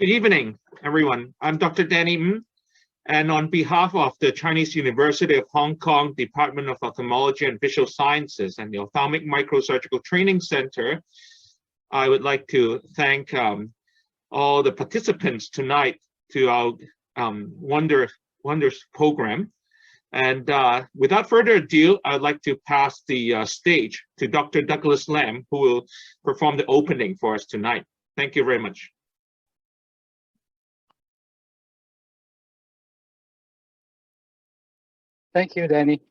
Good evening, everyone. I'm Dr. Danny Ng, and on behalf of the Chinese University of Hong Kong Department of Ophthalmology and Visual Sciences and the Ophthalmic Microsurgical Training Center, I would like to thank all the participants tonight to our wonders program. And without further ado, I'd like to pass the stage to Dr. Douglas Lam, who will perform the opening for us tonight. Thank you very much. Thank you, Danny.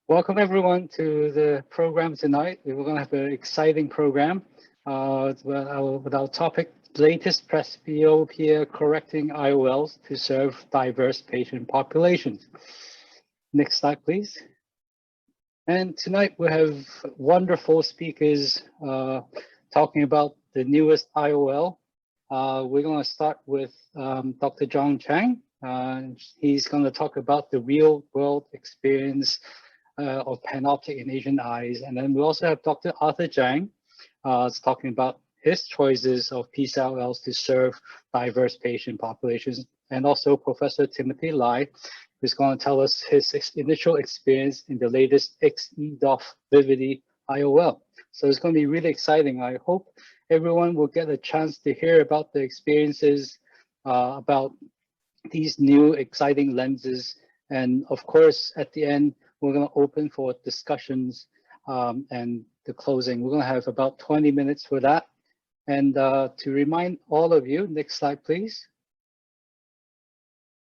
Welcome everyone to the program tonight. We're going to have an exciting program with our topic, latest presbyopia correcting IOLs to serve diverse patient populations. Next slide, please. And tonight we have wonderful speakers talking about the newest IOL. We're going to start with Dr. John Chang. He's going to talk about the real world experience of panoptic in Asian eyes. And then we also have Dr. Arthur Zhang talking about his choices of PCIOLs to serve diverse patient populations. And also Professor Timothy Lai, who's going to tell us his initial experience in the latest XE-DOF Vivity IOL. So it's going to be really exciting. I hope everyone will get a chance to hear about the experiences about these new exciting lenses. And of course, at the end, we're going to open for discussions and the closing. We're going to have about 20 minutes for that. And to remind all of you, next slide, please.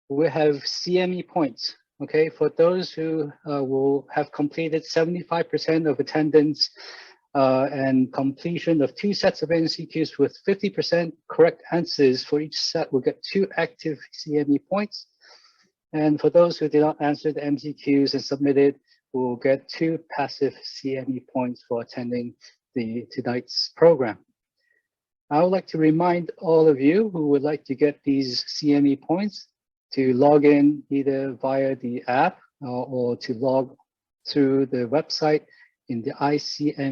We have CME points, okay? For those who will have completed 75% of attendance and completion of 2 sets of MCQs with 50% correct answers for each set, will get 2 active CME points. And for those who did not answer the MCQs and submitted, will get 2 passive CME points for attending tonight's program. I would like to remind all of you who would like to get these CME points to log in either via the app or to log through the website in the icmecpd.hk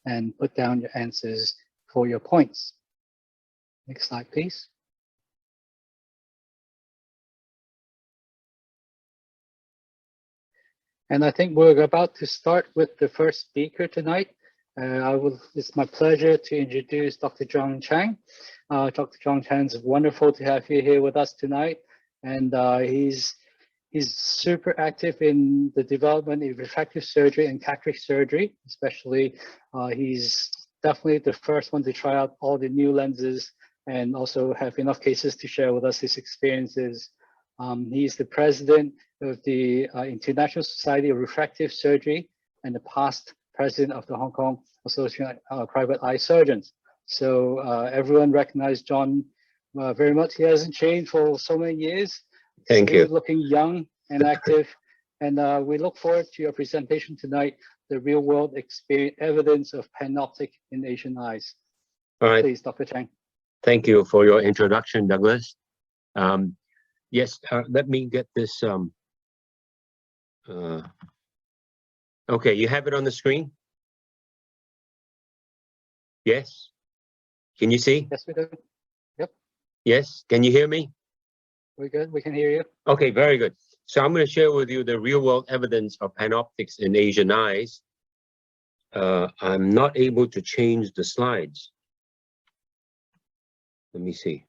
and put down your answers for your points. Next slide, please. And I think we're about to start with the first speaker tonight. It's my pleasure to introduce Dr. John Chang. Dr. John Chang, it's wonderful to have you here with us tonight. And he's super active in the development of refractive surgery and cataract surgery, especially. He's definitely the first one to try out all the new lenses and also have enough cases to share with us his experiences. He's the president of the International Society of Refractive Surgery and the past president of the Hong Kong Association of Private Eye Surgeons. So everyone recognized John very much. He hasn't changed for so many years. Thank you. Looking young and active. And we look forward to your presentation tonight, the real world experience evidence of panoptic in Asian eyes. All right. Please, Dr. Chang. Thank you for your introduction, Douglas. Yes, let me get this. Okay, you have it on the screen? Yes? Can you see? Yes, we do. Yep. Yes, can you hear me? We're good, we can hear you. Okay, very good. So I'm going to share with you the real world evidence of panoptics in Asian eyes. I'm not able to change the slides. Let me see.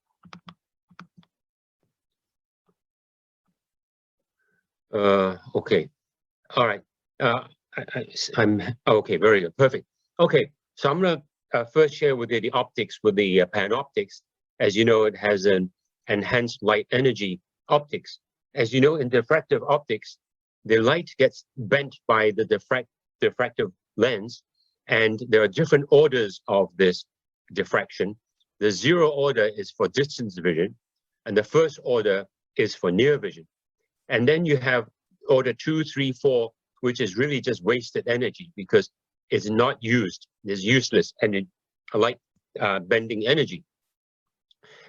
Okay, all right. I'm okay, very good, perfect. Okay, so I'm going to first share with you the optics with the panoptics. As you know, it has an enhanced light energy optics. As you know, in diffractive optics, the light gets bent by the diffractive lens, and there are different orders of this diffraction. The 0 order is for distance vision, and the first order is for near vision. And then you have order 2, 3, 4, which is really just wasted energy because it's not used. It's useless and light bending energy.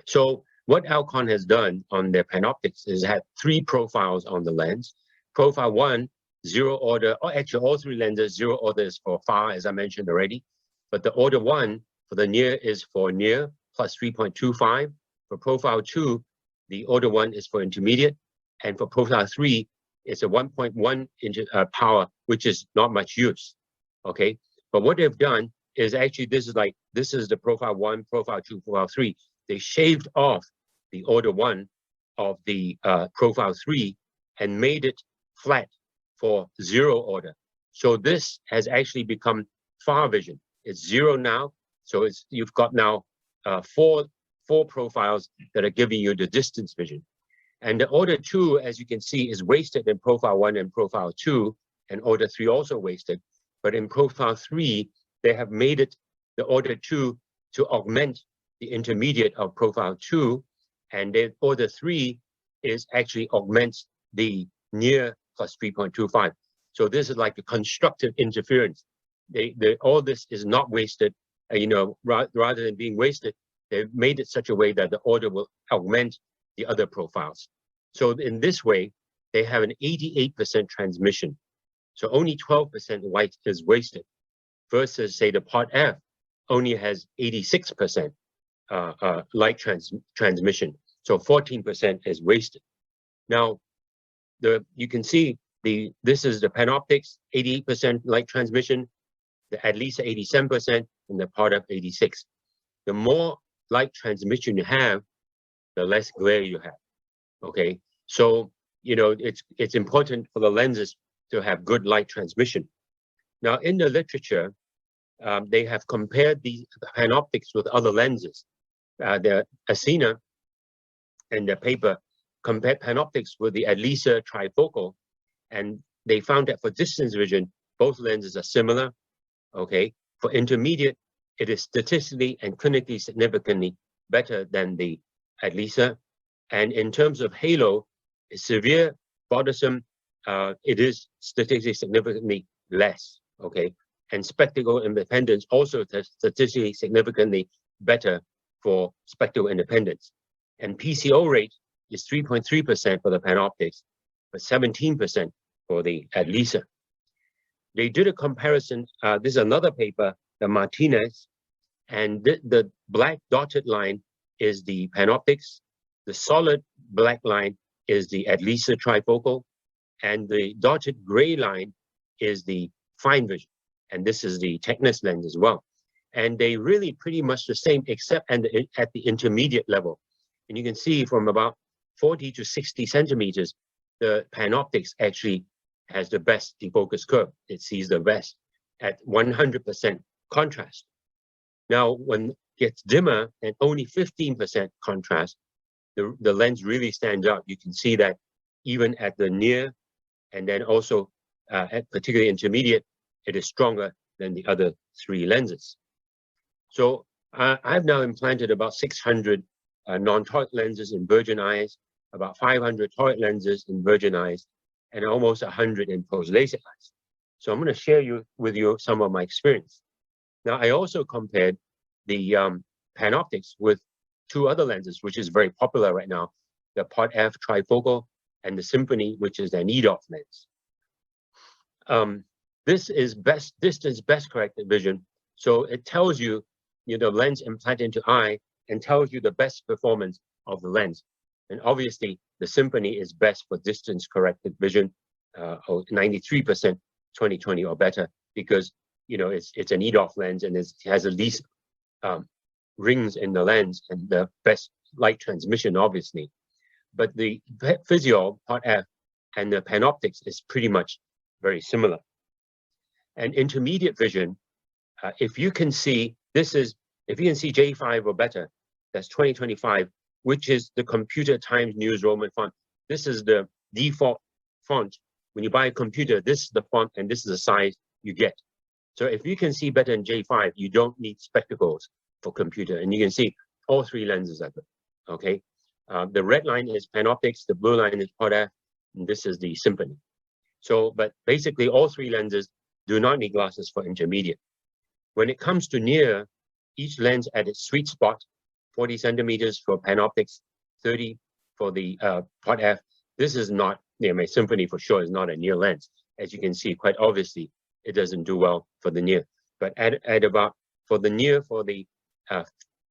So what Alcon has done on their panoptics is had 3 profiles on the lens. Profile 1, 0 order, or actually all 3 lenses, 0 order is for far, as I mentioned already. But the order 1 for the near is for near plus 3.25. For profile 2, the order 1 is for intermediate. And for profile 3, it's a 1.1 power, which is not much use. Okay, but what they've done is actually this is the profile 1, profile 2, profile 3. They shaved off the order 1 of the profile 3 and made it flat for 0 order. So this has actually become far vision. It's 0 now. So you've got now four profiles that are giving you the distance vision. And the order 2, as you can see, is wasted in profile 1 and profile 2, and order 3 also wasted. But in profile 3, they have made it the order 2 to augment the intermediate of profile 2, and then order 3 is actually augments the near plus 3.25. So this is like a constructive interference. All this is not wasted, rather than being wasted, they've made it such a way that the order will augment the other profiles. So in this way, they have an 88% transmission. So only 12% light is wasted, versus say the part F only has 86% light transmission. So 14% is wasted. Now, you can see this is the panoptics, 88% light transmission, at least 87%, and the part F 86. The more light transmission you have, the less glare you have. Okay, so it's important for the lenses to have good light transmission. Now, in the literature, they have compared the panoptics with other lenses. The Asina and the paper compared panoptics with the Adlisa trifocal, and they found that for distance vision, both lenses are similar. Okay, for intermediate, it is statistically and clinically significantly better than the Adlisa. And in terms of halo, severe bothersome, it is statistically significantly less. Okay, and spectacle independence also statistically significantly better for spectacle independence. And PCO rate is 3.3% for the panoptics, but 17% for the Adlisa. They did a comparison. This is another paper, the Martinez, and the black dotted line is the panoptics. The solid black line is the Adlisa trifocal, and the dotted gray line is the fine vision. And this is the Technis lens as well. And they really pretty much the same, except at the intermediate level. And you can see from about 40 to 60 centimeters, the panoptics actually has the best defocus curve. It sees the best at 100% contrast. Now, when it gets dimmer and only 15% contrast, the lens really stands out. You can see that even at the near, and then also at particularly intermediate, it is stronger than the other 3 lenses. So I've now implanted about 600 non-toric lenses in virgin eyes, about 500 toric lenses in virgin eyes, and almost 100 in post-LASIK eyes. So I'm going to share with you some of my experience. Now, I also compared the panoptics with 2 other lenses, which is very popular right now, the Part F trifocal and the Symphony, which is an EDOF lens. This is best distance, best corrected vision. So it tells you, the lens implanted into eye and tells you the best performance of the lens. And obviously, the Symphony is best for distance corrected vision, 93% 20/20 or better, because it's an EDOF lens and it has the least rings in the lens and the best light transmission, obviously. But the Physio Part F and the panoptics is pretty much very similar. And intermediate vision, if you can see J5 or better, that's 20/25, which is the Computer Times News Roman font. This is the default font. When you buy a computer, this is the font and this is the size you get. So if you can see better than J5, you don't need spectacles for computer. And you can see all 3 lenses are good. Okay. The red line is panoptics, the blue line is Part F, and this is the Symphony. So, but basically all 3 lenses do not need glasses for intermediate. When it comes to near, each lens at its sweet spot, 40 centimeters for panoptics, 30 for the Part F. This is not, my Symphony for sure is not a near lens. As you can see, quite obviously, it doesn't do well for the near. But at about, for the near, for the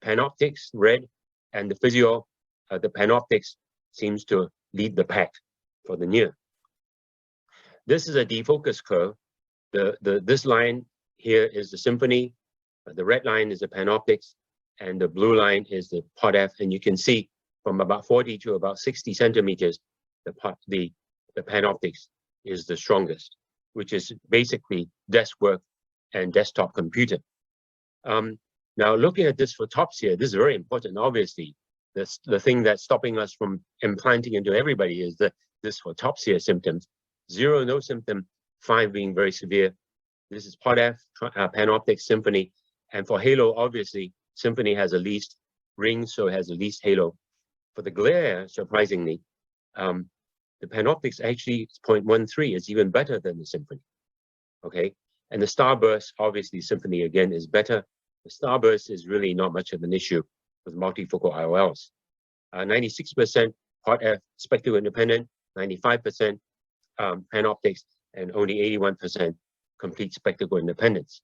Panoptics, red, and the physio, the Panoptics seems to lead the pack for the near. This is a defocus curve. This line here is the Symphony, the red line is the Panoptics, and the blue line is the POT-F, and you can see from about 40 to about 60 centimeters, the Panoptics is the strongest, which is basically desk work and desktop computer. Now looking at this photopsia, this is very important. Obviously, the thing that's stopping us from implanting into everybody is this photopsia symptoms. 0, no symptom, 5 being very severe. This is POT-F, Panoptic, Symphony, and for halo, obviously, Symphony has the least ring, so it has the least halo. For the glare, surprisingly, the Panoptics actually is 0.13. It's even better than the Symphony. Okay, and the starburst, obviously, Symphony again is better. The starburst is really not much of an issue with multifocal IOLs. 96% POT-F spectacle independent, 95% Panoptics, and only 81% complete spectacle independence.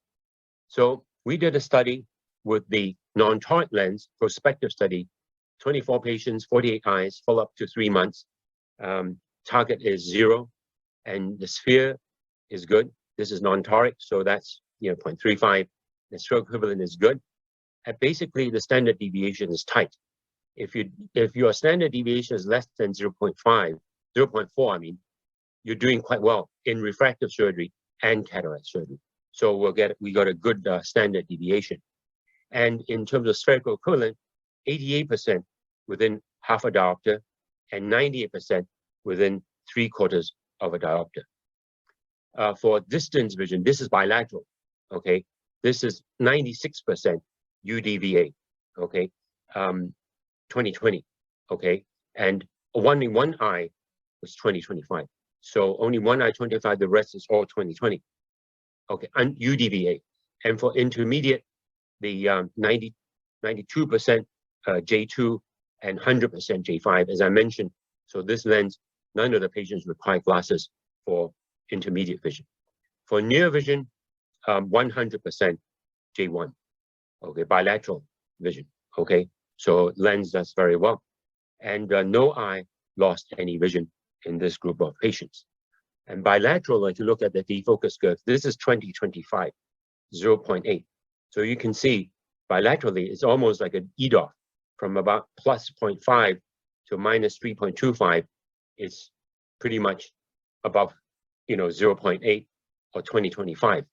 So we did a study with the non-toric lens, prospective study, 24 patients, 48 eyes, follow up to 3 months. Target is 0, and the sphere is good. This is non-toric, so that's 0.35. The stroke equivalent is good. And basically, the standard deviation is tight. If your standard deviation is less than 0.5, 0.4, I mean, you're doing quite well in refractive surgery and cataract surgery. So we got a good standard deviation. And in terms of spherical equivalent, 88% within half a diopter and 98% within 3/4 of a diopter. For distance vision, this is bilateral, okay? This is 96% UDVA, okay? 20/20, okay? And only one eye was 20/25. So only one eye 25, the rest is all 20/20. Okay, and UDVA. And for intermediate, the 92% J2 and 100% J5, as I mentioned. So this lens, none of the patients require glasses for intermediate vision. For near vision, 100% J1, okay, bilateral vision, okay? So lens does very well. And no eye lost any vision in this group of patients. And bilateral, if you look at the defocus curve, this is 20/25, 0.8. So you can see bilaterally, it's almost like an EDOF from about plus 0.5 to minus 3.25. It's pretty much above, 0.8 or 20/25.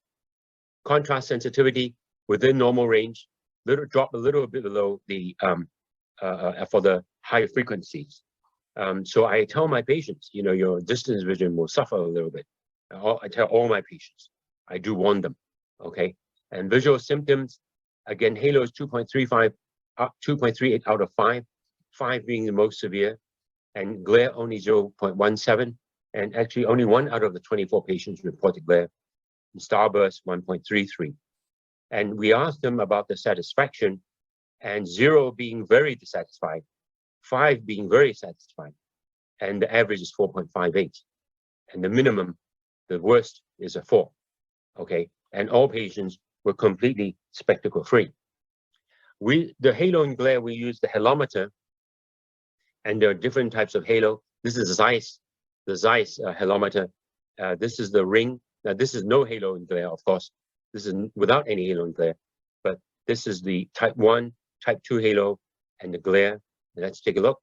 Contrast sensitivity within normal range, drop a little bit below the for the higher frequencies. So I tell my patients, your distance vision will suffer a little bit. I tell all my patients, I do warn them, okay? And visual symptoms, again, halo is 2.35, 2.38 out of 5, 5 being the most severe, and glare only 0.17, and actually only 1 out of the 24 patients reported glare, and starburst 1.33. And we asked them about the satisfaction, and 0 being very dissatisfied, 5 being very satisfied, and the average is 4.58. And the minimum, the worst, is a 4, okay? And all patients were completely spectacle free. The halo and glare, we use the halometer, and there are different types of halo. This is Zeiss, the Zeiss halometer. This is the ring. Now this is no halo and glare, of course. This is without any halo and glare, but this is the type 1, type 2 halo, and the glare. Let's take a look.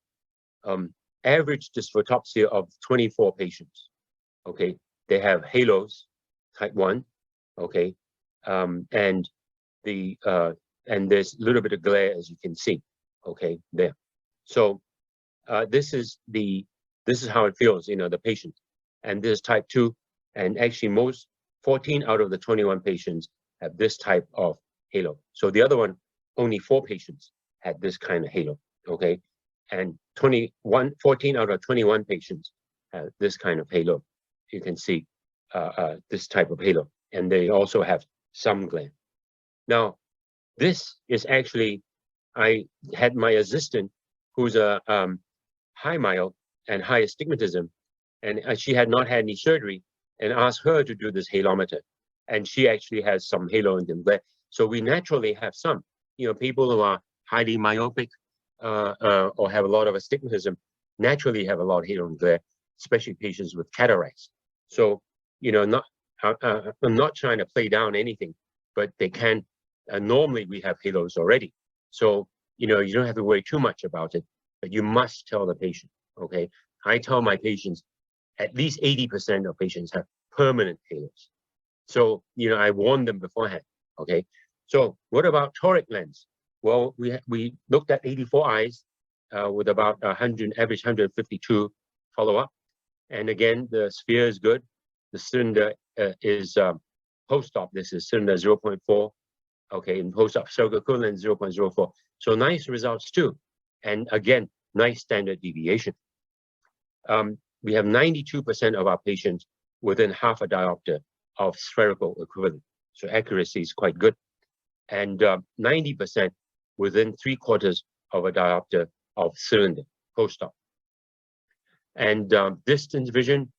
Average dysphotopsia of 24 patients. Okay, they have halos, type 1. Okay, and there's a little bit of glare, as you can see. Okay, there. So this is how it feels, the patient. And this is type 2, and actually 14 out of the 21 patients have this type of halo. So the other one, only 4 patients had this kind of halo. Okay, and 14 out of 21 patients have this kind of halo. You can see this type of halo, and they also have some glare. Now, this is actually, I had my assistant who's a high myo and high astigmatism, and she had not had any surgery, and asked her to do this halometer, and she actually has some halo and glare. So we naturally have some. people who are highly myopic or have a lot of astigmatism naturally have a lot of halo glare, especially patients with cataracts. So, I'm not trying to play down anything, but they can, normally we have halos already. So, you don't have to worry too much about it, but you must tell the patient, okay? I tell my patients, at least 80% of patients have permanent halos. So, I warn them beforehand, okay? So what about toric lens? Well, we looked at 84 eyes with about 100, average 152 follow-up. And again, the sphere is good. The cylinder is post-op. This is cylinder 0.4. Okay, in post-op circle equivalent 0.04. So nice results too. And again, nice standard deviation. We have 92% of our patients within half a diopter of spherical equivalent. So accuracy is quite good. And 90% within 3/4 of a diopter of cylinder post-op. And distance vision,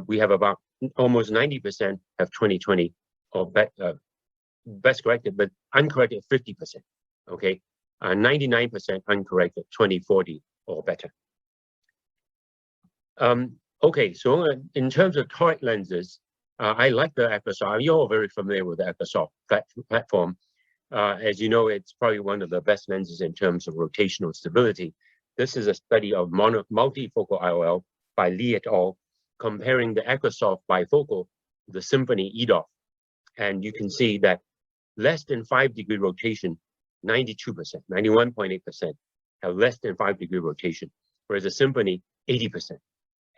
we have about almost 90% have 20/20 or best corrected, but uncorrected 50%. Okay, 99% uncorrected 20/40 or better. Okay, so in terms of toric lenses, I like the AcroSoft. You're all very familiar with the AcroSoft platform. As you know, it's probably one of the best lenses in terms of rotational stability. This is a study of multifocal IOL by Lee et al., comparing the AcroSoft bifocal with the Symphony EDOF. And you can see that less than 5-degree rotation, 92%, 91.8% have less than 5-degree rotation, whereas the Symphony, 80%.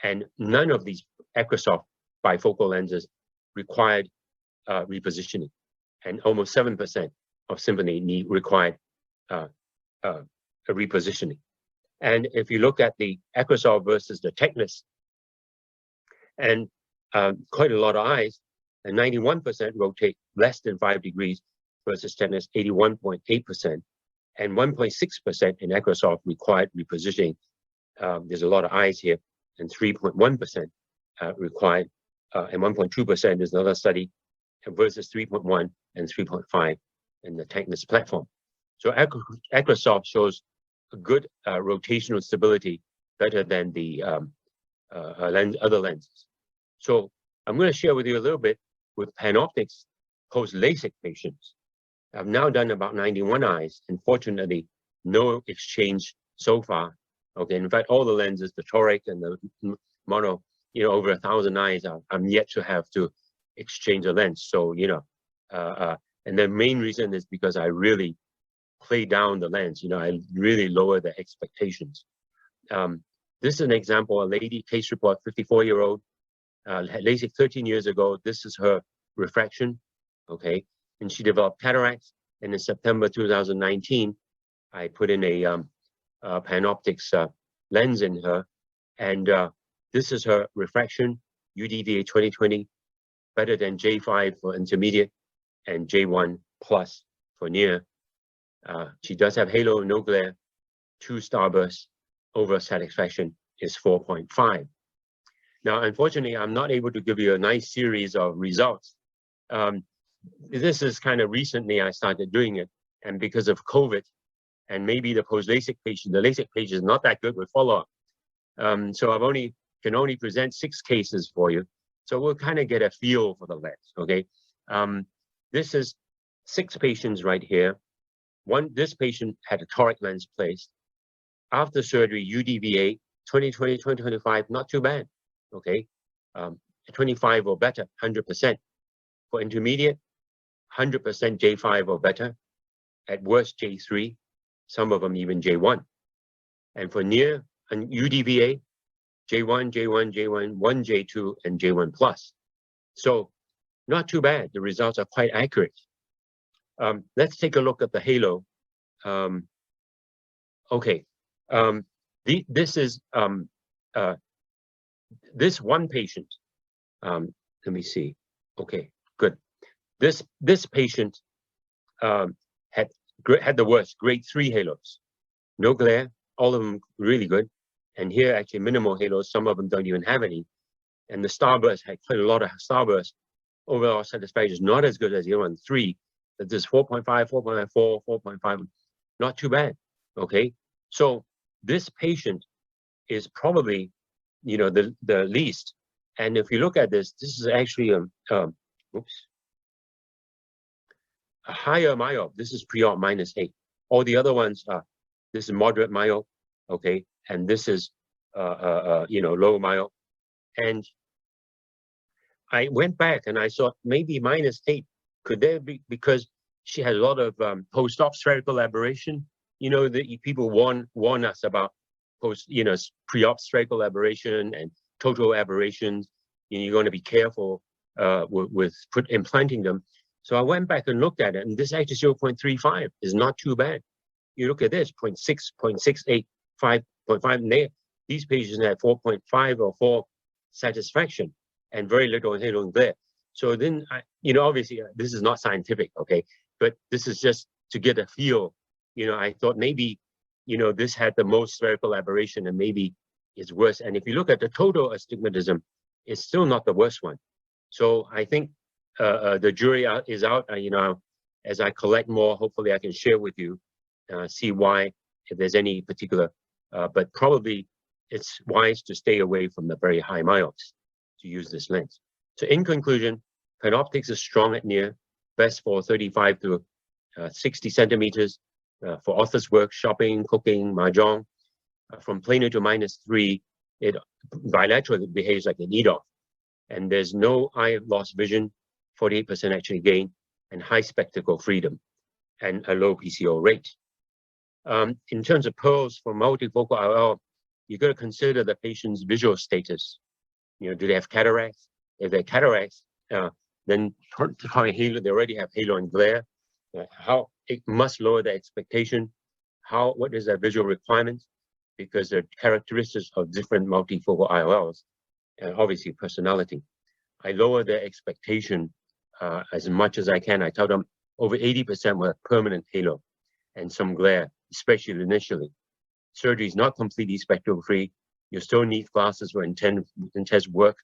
And none of these AcroSoft bifocal lenses required repositioning, and almost 7% of Symphony required a repositioning. And if you look at the AcroSoft versus the Technis, and quite a lot of eyes, and 91% rotate less than 5 degrees versus Technis 81.8%, and 1.6% in AcroSoft required repositioning. There's a lot of eyes here, and 3.1% required, and 1.2% is another study, versus 3.1 and 3.5 in the Technis platform. So AcroSoft shows a good rotational stability, better than the other lenses. So I'm going to share with you a little bit with PanOptix post-LASIK patients. I've now done about 91 eyes, and fortunately, no exchange so far. Okay, in fact, all the lenses, the toric and the mono, over 1,000 eyes, I'm yet to have to exchange a lens. So, and the main reason is because I really play down the lens. I really lower the expectations. This is an example, a lady, case report, 54-year-old, had LASIK 13 years ago. This is her refraction, okay? And she developed cataracts. And in September 2019, I put in a PanOptix lens in her. And this is her refraction, UDVA 20/20, better than J5 for intermediate and J1 plus for near. She does have halo, no glare, 2 starbursts. Overall satisfaction is 4.5. Now, unfortunately, I'm not able to give you a nice series of results. This is kind of recently I started doing it, and because of COVID, and maybe the post-LASIK patient, the LASIK patient is not that good with follow-up. So I can only present 6 cases for you. So we'll kind of get a feel for the lens, okay? This is 6 patients right here. This patient had a toric lens placed. After surgery, UDVA, 20/20, 20/25, not too bad, okay? 25 or better, 100%. For intermediate, 100% J5 or better. At worst, J3, some of them even J1. And for near, and UDVA, J1, J1, J1, 1 J2, and J1 plus. So not too bad. The results are quite accurate. Let's take a look at the halo. Okay, this is this one patient. Let me see. Okay, good. This patient had the worst, grade 3 halos. No glare, all of them really good. And here actually minimal halos, some of them don't even have any. And the starburst had quite a lot of starburst. Overall satisfaction is not as good as the other one, 3, that this 4.5, 4.4, 4.5, not too bad, okay? So this patient is probably, the least. And if you look at this, this is actually a higher myope. This is pre-op -8. All the other ones are, this is moderate myope, okay? And this is, low myope. And I went back and I thought maybe -8. Could there be, because she has a lot of post-op spherical aberration. The people warn us about pre-op spherical aberration and total aberrations. You're going to be careful with implanting them. So I went back and looked at it, and this actually 0.35 is not too bad. You look at this, 0.6, 0.68, 5.5. These patients had 4.5 or 4 satisfaction and very little halo glare. So then, obviously, this is not scientific, okay? But this is just to get a feel. I thought maybe, this had the most spherical aberration and maybe it's worse. And if you look at the total astigmatism, it's still not the worst one. So I think the jury is out. As I collect more, hopefully I can share with you, see why, if there's any particular, but probably it's wise to stay away from the very high myopes to use this lens. So in conclusion, PanOptix is strong at near, best for 35 to 60 centimeters for office work, shopping, cooking, mahjong. From planar to -3, it bilaterally behaves like an EDOF. And there's no eye loss vision, 48% actually gain, and high spectacle freedom, and a low PCO rate. In terms of pearls for multifocal IOL, you got to consider the patient's visual status. Do they have cataracts? If they're cataracts, then they already have halo and glare. How it must lower the expectation. What is their visual requirements? Because they're characteristics of different multifocal IOLs, and obviously personality. I lower their expectation as much as I can. I tell them over 80% will have permanent halo and some glare, especially initially. Surgery is not completely spectacle free. You still need glasses for intense work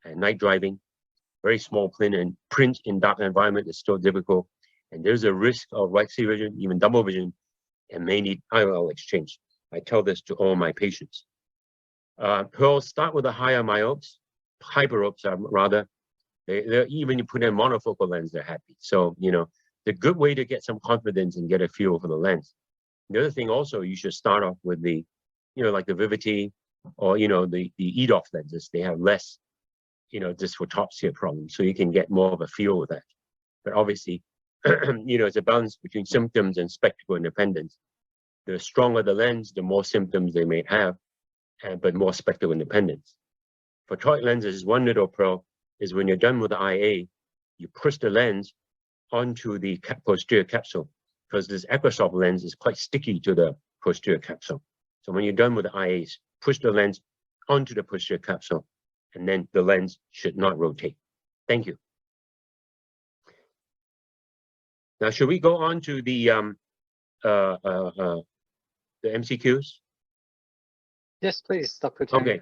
and night driving. Very small print in dark environment is still difficult. And there's a risk of waxy vision, even double vision, and may need IOL exchange. I tell this to all my patients. Pearls start with the higher myopes, hyperopes rather. Even you put in monofocal lens, they're happy. So, the good way to get some confidence and get a feel for the lens. The other thing also, you should start off with the, like the Vivity or, the EDOF lenses. They have less, dysphotopsia problems. So you can get more of a feel with that. But obviously, it's a balance between symptoms and spectacle independence. The stronger the lens, the more symptoms they may have, but more spectacle independence. For toric lenses, one little pearl is when you're done with the IA, you push the lens onto the posterior capsule, because this Acrosoft lens is quite sticky to the posterior capsule. So when you're done with the IAs, push the lens onto the posterior capsule, and then the lens should not rotate. Thank you. Now, should we go on to the MCQs? Yes, please, Dr. Chen. Okay.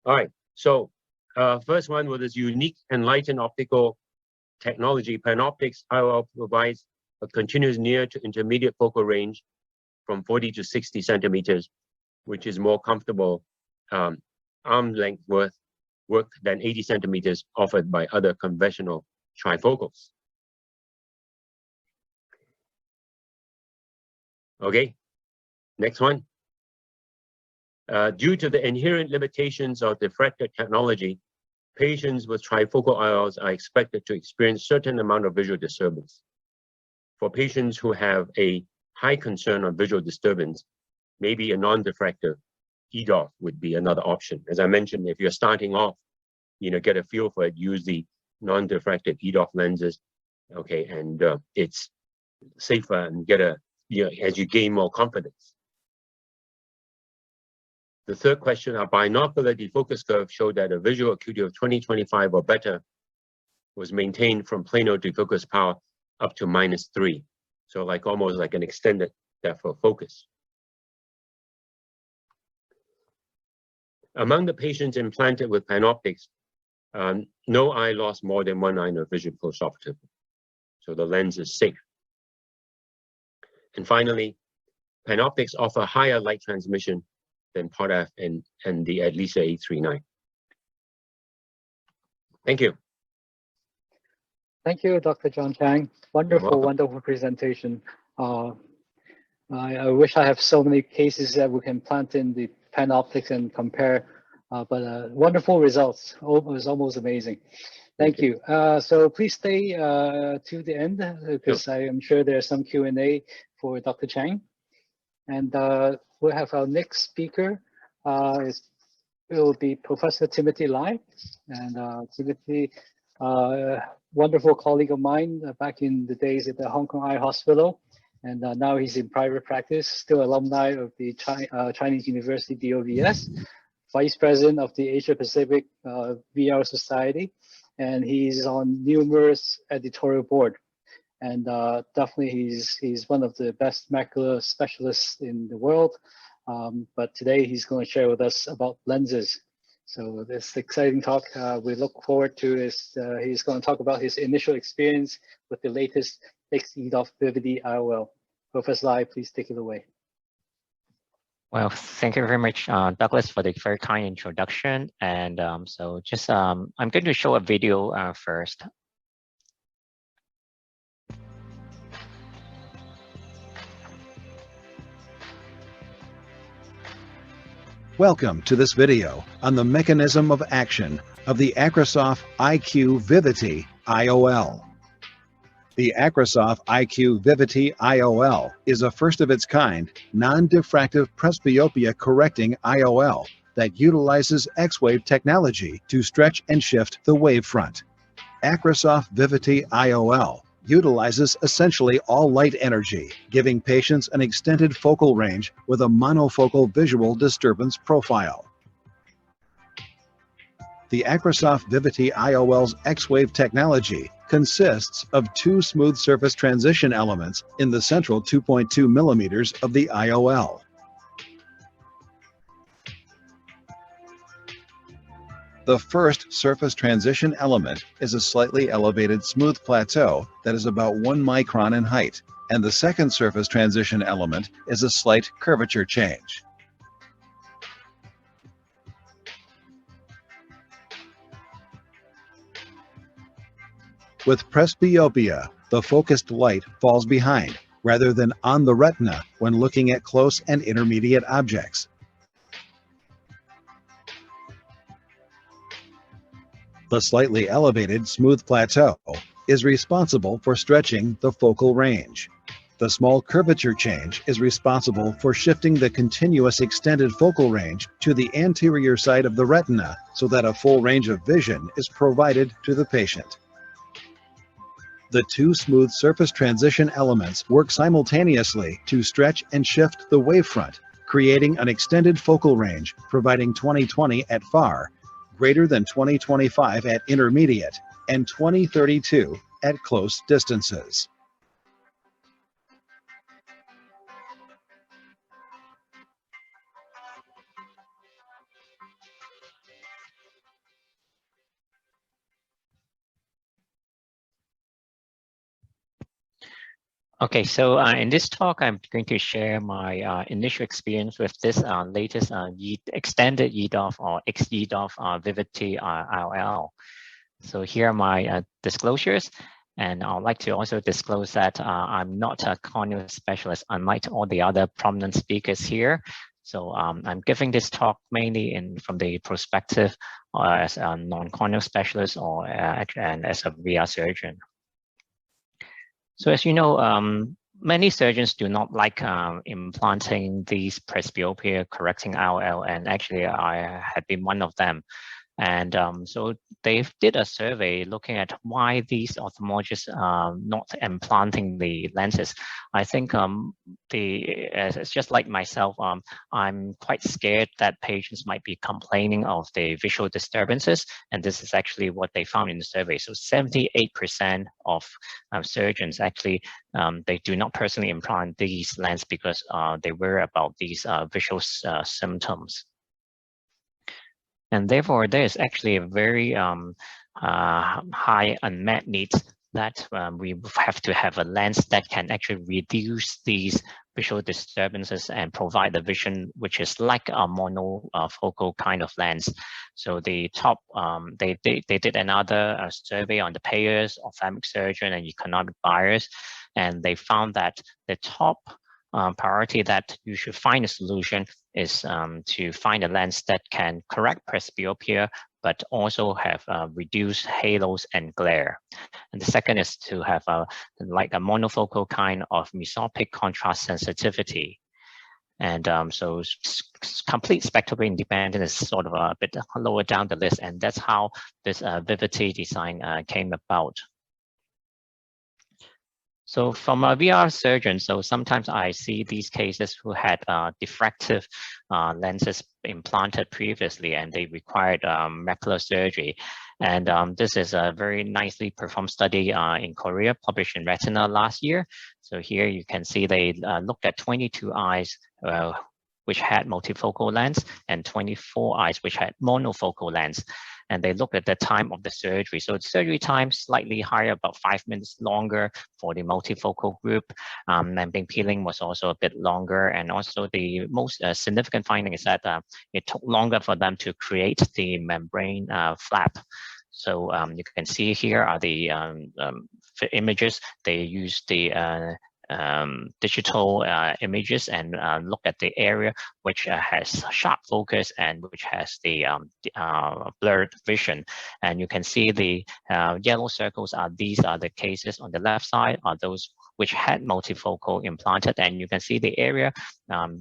All right. So first one was this unique enlightened optical technology. PanOptix IOL provides a continuous near to intermediate focal range from 40 to 60 centimeters, which is more comfortable arm length work than 80 centimeters offered by other conventional trifocals. Okay, next one. Due to the inherent limitations of diffractive technology, patients with trifocal IOLs are expected to experience certain amount of visual disturbance. For patients who have a high concern of visual disturbance, maybe a non-diffractive EDOF would be another option. As I mentioned, if you're starting off, get a feel for it, use the non-diffractive EDOF lenses, okay, and it's safer and get a, as you gain more confidence. The third question, our binocular defocus curve showed that a visual acuity of 20/25 or better was maintained from planar defocus power up to -3. So almost like an extended depth of focus. Among the patients implanted with PanOptix, no eye lost more than one eye of vision postoperatively. So the lens is safe. And finally, PanOptix offer higher light transmission than POTF and the Elisa 839. Thank you. Thank you, Dr. John Chang. Wonderful presentation. I wish I have so many cases that we can plant in the PanOptix and compare, but wonderful results. It was almost amazing. Thank you. So please stay to the end because I am sure there's some Q&A for Dr. Chang. And we'll have our next speaker. It will be Professor Timothy Lai. And Timothy, wonderful colleague of mine back in the days at the Hong Kong Eye Hospital. And now he's in private practice, still alumni of the Chinese University DOVS, Vice President of the Asia Pacific VR Society. And he's on numerous editorial board. And definitely he's one of the best macular specialists in the world. But today he's going to share with us about lenses. So this exciting talk we look forward to is he's going to talk about his initial experience with the latest fixed EDOF Vivity IOL. Professor Lai, please take it away. Well, thank you very much, Douglas, for the very kind introduction. And so just I'm going to show a video first. Welcome to this video on the mechanism of action of the Acrosoft IQ Vivity IOL. The Acrosoft IQ Vivity IOL is a first-of-its-kind, non-diffractive presbyopia correcting IOL that utilizes X-wave technology to stretch and shift the wavefront. Acrosoft Vivity IOL utilizes essentially all light energy, giving patients an extended focal range with a monofocal visual disturbance profile. The Acrosoft Vivity IOL's X-wave technology consists of two smooth surface transition elements in the central 2.2 millimeters of the IOL. The first surface transition element is a slightly elevated smooth plateau that is about 1 micron in height, and the second surface transition element is a slight curvature change. With presbyopia, the focused light falls behind rather than on the retina when looking at close and intermediate objects. The slightly elevated smooth plateau is responsible for stretching the focal range. The small curvature change is responsible for shifting the continuous extended focal range to the anterior side of the retina so that a full range of vision is provided to the patient. The two smooth surface transition elements work simultaneously to stretch and shift the wavefront, creating an extended focal range, providing 20/20 at far, greater than 20/25 at intermediate, and 20/32 at close distances. Okay, so in this talk, I'm going to share my initial experience with this latest extended EDOF or XEDOF Vivity IOL. So here are my disclosures, and I'd like to also disclose that I'm not a corneal specialist, unlike all the other prominent speakers here. So I'm giving this talk mainly from the perspective as a non-corneal specialist or and as a VR surgeon. So as you know, many surgeons do not like implanting these presbyopia correcting IOL, and actually I had been one of them. And so they did a survey looking at why these ophthalmologists are not implanting the lenses. I think it's just like myself, I'm quite scared that patients might be complaining of the visual disturbances, and this is actually what they found in the survey. So 78% of surgeons actually, they do not personally implant these lenses because they worry about these visual symptoms. And therefore, there is actually a very high unmet need that we have to have a lens that can actually reduce these visual disturbances and provide the vision which is like a monofocal kind of lens. So the top, they did another survey on the payers, ophthalmic surgeon, and economic buyers, and they found that the top priority that you should find a solution is to find a lens that can correct presbyopia, but also have reduced halos and glare. And the second is to have like a monofocal kind of mesopic contrast sensitivity. And so complete spectral independence is sort of a bit lower down the list, and that's how this Vivity design came about. So from a VR surgeon, so sometimes I see these cases who had diffractive lenses implanted previously, and they required macular surgery. And this is a very nicely performed study in Korea, published in Retina last year. So here you can see they looked at 22 eyes which had multifocal lens and 24 eyes which had monofocal lens. And they looked at the time of the surgery. So the surgery time slightly higher, about 5 minutes longer for the multifocal group. Membrane peeling was also a bit longer. And also the most significant finding is that it took longer for them to create the membrane flap. So you can see here are the images. They used the digital images and look at the area which has sharp focus and which has the blurred vision. And you can see the yellow circles these are the cases on the left side are those which had multifocal implanted, and you can see the area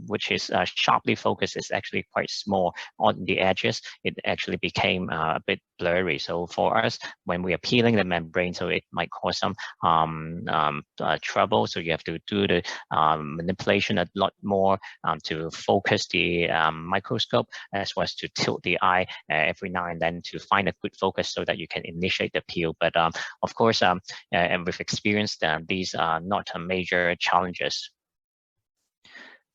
which is sharply focused is actually quite small on the edges. It actually became a bit blurry. So for us, when we are peeling the membrane, so it might cause some trouble. So you have to do the manipulation a lot more to focus the microscope, as well as to tilt the eye every now and then to find a good focus so that you can initiate the peel. But of course, and with experience, these are not major challenges.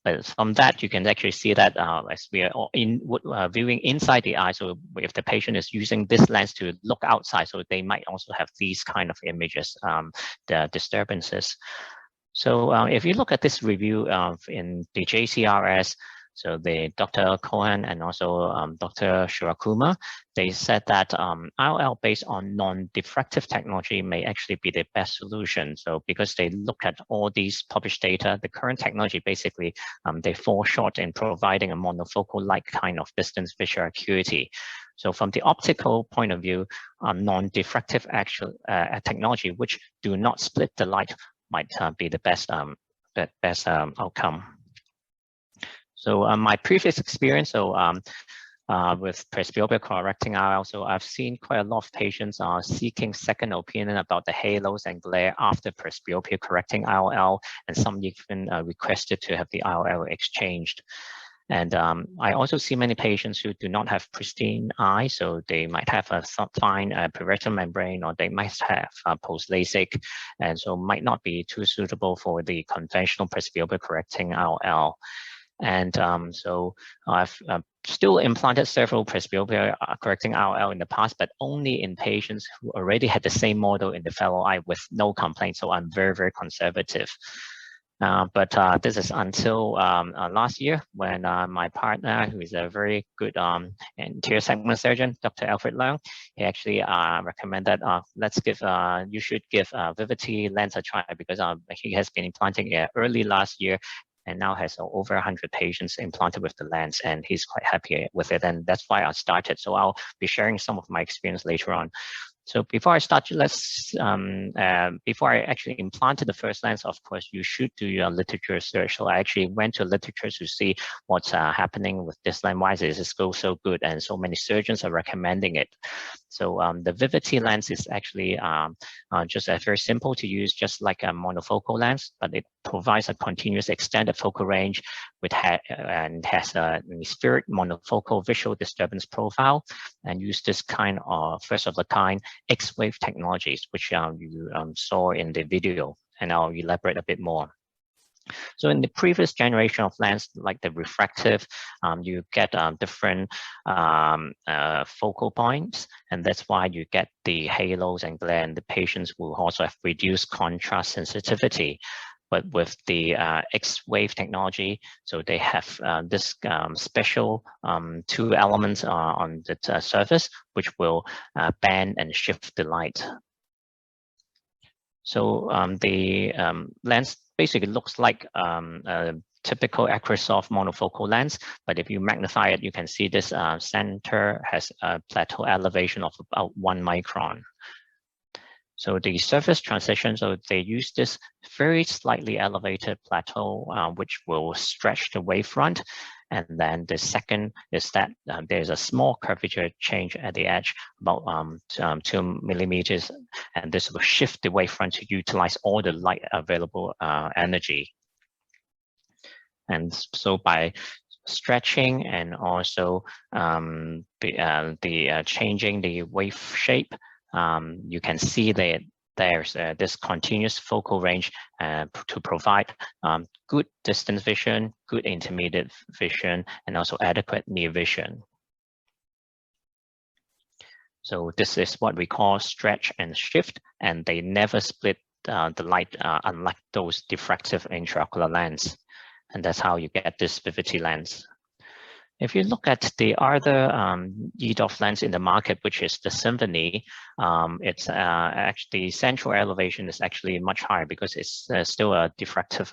But from that, you can actually see that as we are viewing inside the eye, so if the patient is using this lens to look outside, so they might also have these kind of images, the disturbances. So if you look at this review in the JCRS, so the Dr. Cohen and also Dr. Shirakuma, they said that IOL based on non-diffractive technology may actually be the best solution. So because they look at all these published data, the current technology basically, they fall short in providing a monofocal-like kind of distance visual acuity. So from the optical point of view, non-diffractive actual technology, which do not split the light, might be the best outcome. So my previous experience, so with presbyopia correcting IOL, so I've seen quite a lot of patients seeking second opinion about the halos and glare after presbyopia correcting IOL, and some even requested to have the IOL exchanged. And I also see many patients who do not have pristine eye, so they might have a fine periretinal membrane, or they might have post-LASIK, and so might not be too suitable for the conventional presbyopia correcting IOL. And so I've still implanted several presbyopia correcting IOL in the past, but only in patients who already had the same model in the fellow eye with no complaints. So I'm very, very conservative. But this is until last year when my partner, who is a very good anterior segment surgeon, Dr. Alfred Leung, he actually recommended let's give you should give Vivity lens a try, because he has been implanting it early last year and now has over 100 patients implanted with the lens, and he's quite happy with it, and that's why I started. So I'll be sharing some of my experience later on. So before I start, before I actually implanted the first lens, of course, you should do your literature search. So I actually went to literature to see what's happening with this lens. Why is this go so good? And so many surgeons are recommending it. So the Vivity lens is actually just very simple to use, just like a monofocal lens, but it provides a continuous extended focal range and has a spheric monofocal visual disturbance profile, and use this kind of first of the kind X-wave technologies, which you saw in the video, and I'll elaborate a bit more. So in the previous generation of lens, like the refractive, you get different focal points, and that's why you get the halos and glare, and the patients will also have reduced contrast sensitivity. But with the X-wave technology, so they have this special two elements on the surface, which will bend and shift the light. So the lens basically looks like a typical Acrosoft monofocal lens, but if you magnify it, you can see this center has a plateau elevation of about 1 micron. So the surface transition, so they use this very slightly elevated plateau, which will stretch the wavefront. And then the second is that there's a small curvature change at the edge, about 2 millimeters, and this will shift the wavefront to utilize all the light available energy. And so by stretching and also changing the wave shape, you can see that there's this continuous focal range to provide good distance vision, good intermediate vision, and also adequate near vision. So this is what we call stretch and shift, and they never split the light, unlike those diffractive intraocular lens. And that's how you get this Vivity lens. If you look at the other EDOF lens in the market, which is the Symphony, it's actually central elevation is actually much higher because it's still a diffractive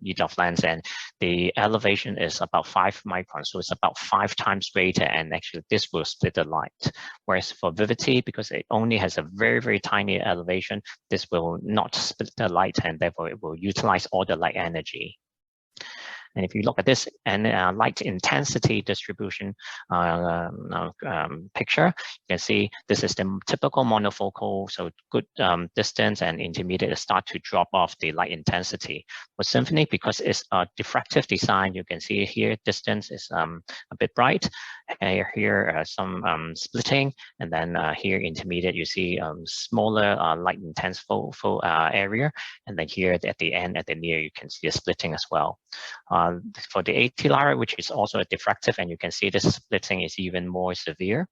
EDOF lens, and the elevation is about 5 microns, so it's about 5 times greater, and actually this will split the light. Whereas for Vivity, because it only has a very, very tiny elevation, this will not split the light, and therefore it will utilize all the light energy. And if you look at this and light intensity distribution picture, you can see this is the typical monofocal, so good distance and intermediate start to drop off the light intensity. With Symphony, because it's a diffractive design, you can see here distance is a bit bright, here some splitting, and then here intermediate, you see smaller light intense area, and then here at the end, at the near, you can see a splitting as well. For the AT-LARA, which is also a diffractive, and you can see this splitting is even more severe.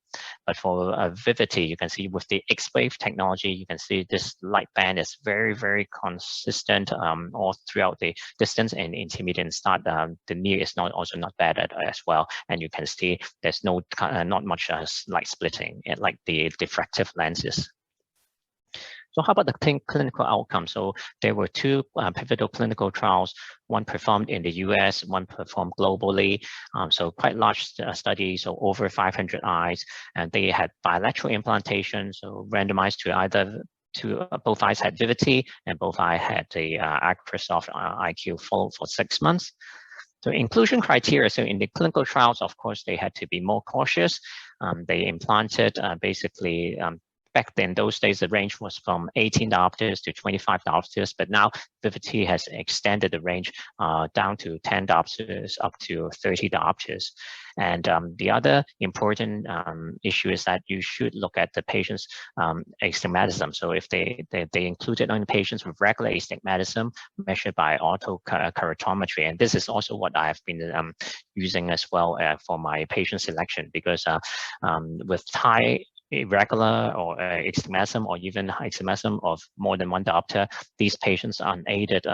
But for Vivity, you can see with the X-wave technology, you can see this light band is very, very consistent all throughout the distance and intermediate and start. The near is also not bad as well, and you can see there's not much light splitting like the diffractive lenses. So how about the clinical outcome? So there were 2 pivotal clinical trials, one performed in the US, one performed globally. So quite large studies, so over 500 eyes, and they had bilateral implantation, so randomized to both eyes had Vivity, and both eyes had the Acrosoft IQ followed for 6 months. So inclusion criteria, so in the clinical trials, of course, they had to be more cautious. They implanted basically back then, those days, the range was from 18 diopters to 25 diopters, but now Vivity has extended the range down to 10 diopters up to 30 diopters. And the other important issue is that you should look at the patient's astigmatism. So if they included only patients with regular astigmatism measured by autokeratometry, and this is also what I've been using as well for my patient selection, because with high irregular or astigmatism or even astigmatism of more than 1 diopter, these patients unaided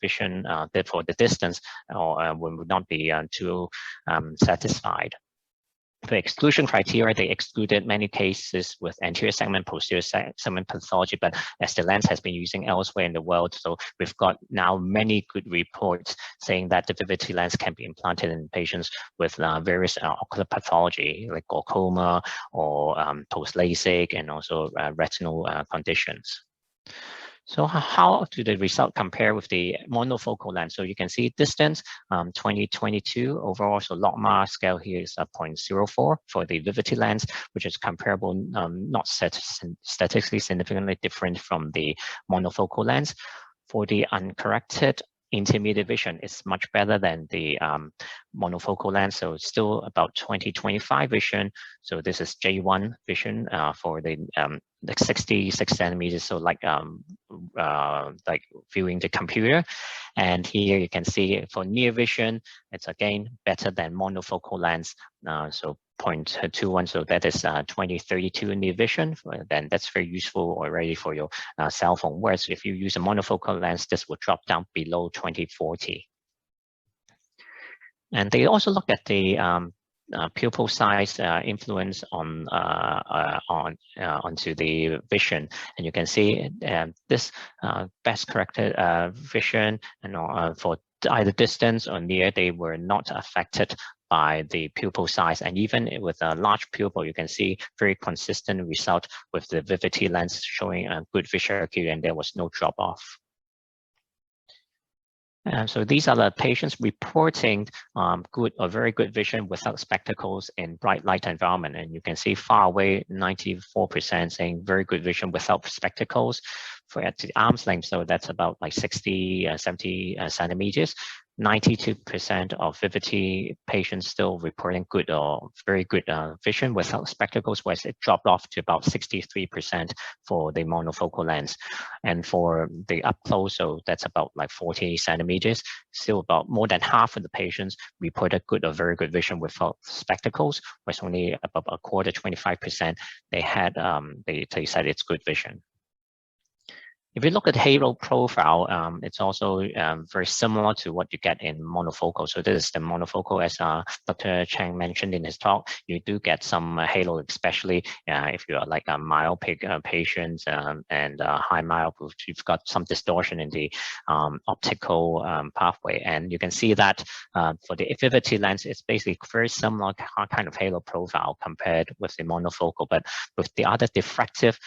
vision for the distance or would not be too satisfied. For exclusion criteria, they excluded many cases with anterior segment, posterior segment pathology, but as the lens has been using elsewhere in the world, so we've got now many good reports saying that the Vivity lens can be implanted in patients with various ocular pathology like glaucoma or post-LASIK and also retinal conditions. So how do the result compare with the monofocal lens? So you can see distance 2022 overall. So logMAR scale here is 0.04 for the Vivity lens, which is comparable, not statistically significantly different from the monofocal lens. For the uncorrected intermediate vision, is much better than the monofocal lens, so it's still about 20/25 vision. So this is J1 vision for the 66 centimeters, so like viewing the computer. And here you can see for near vision, it's again better than monofocal lens. So 0.21, so that is 20/32 near vision. Then that's very useful already for your cell phone. Whereas if you use a monofocal lens, this will drop down below 20/40. And they also look at the pupil size influence onto the vision, and you can see this best corrected vision, and for either distance or near, they were not affected by the pupil size. And even with a large pupil, you can see very consistent result with the Vivity lens showing a good visual acuity, and there was no drop off. So these are the patients reporting good or very good vision without spectacles in bright light environment. And you can see far away, 94% saying very good vision without spectacles for at the arm's length. So that's about like 60, 70 centimeters. 92% of Vivity patients still reporting good or very good vision without spectacles, whereas it dropped off to about 63% for the monofocal lens. And for the up close, so that's about like 40 centimeters, still about more than half of the patients reported good or very good vision without spectacles, whereas only about a quarter, 25%, they had, they said it's good vision. If you look at halo profile, it's also very similar to what you get in monofocal. So this is the monofocal, as Dr. Chang mentioned in his talk. You do get some halo, especially if you are like a myopic patient and high myope, you've got some distortion in the optical pathway. And you can see that for the Vivity lens, it's basically very similar kind of halo profile compared with the monofocal. But with the other diffractive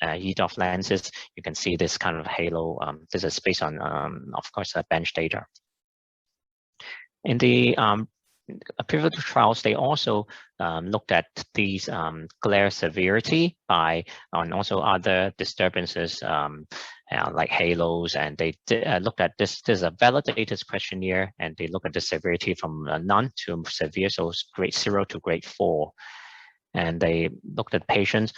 EDOF lenses, you can see this kind of halo. This is based on, of course, bench data. In the pivotal trials, they also looked at these glare severity and also other disturbances like halos, and they looked at this. There's a validated questionnaire, and they look at the severity from none to severe, so grade 0 to grade 4. And they looked at patients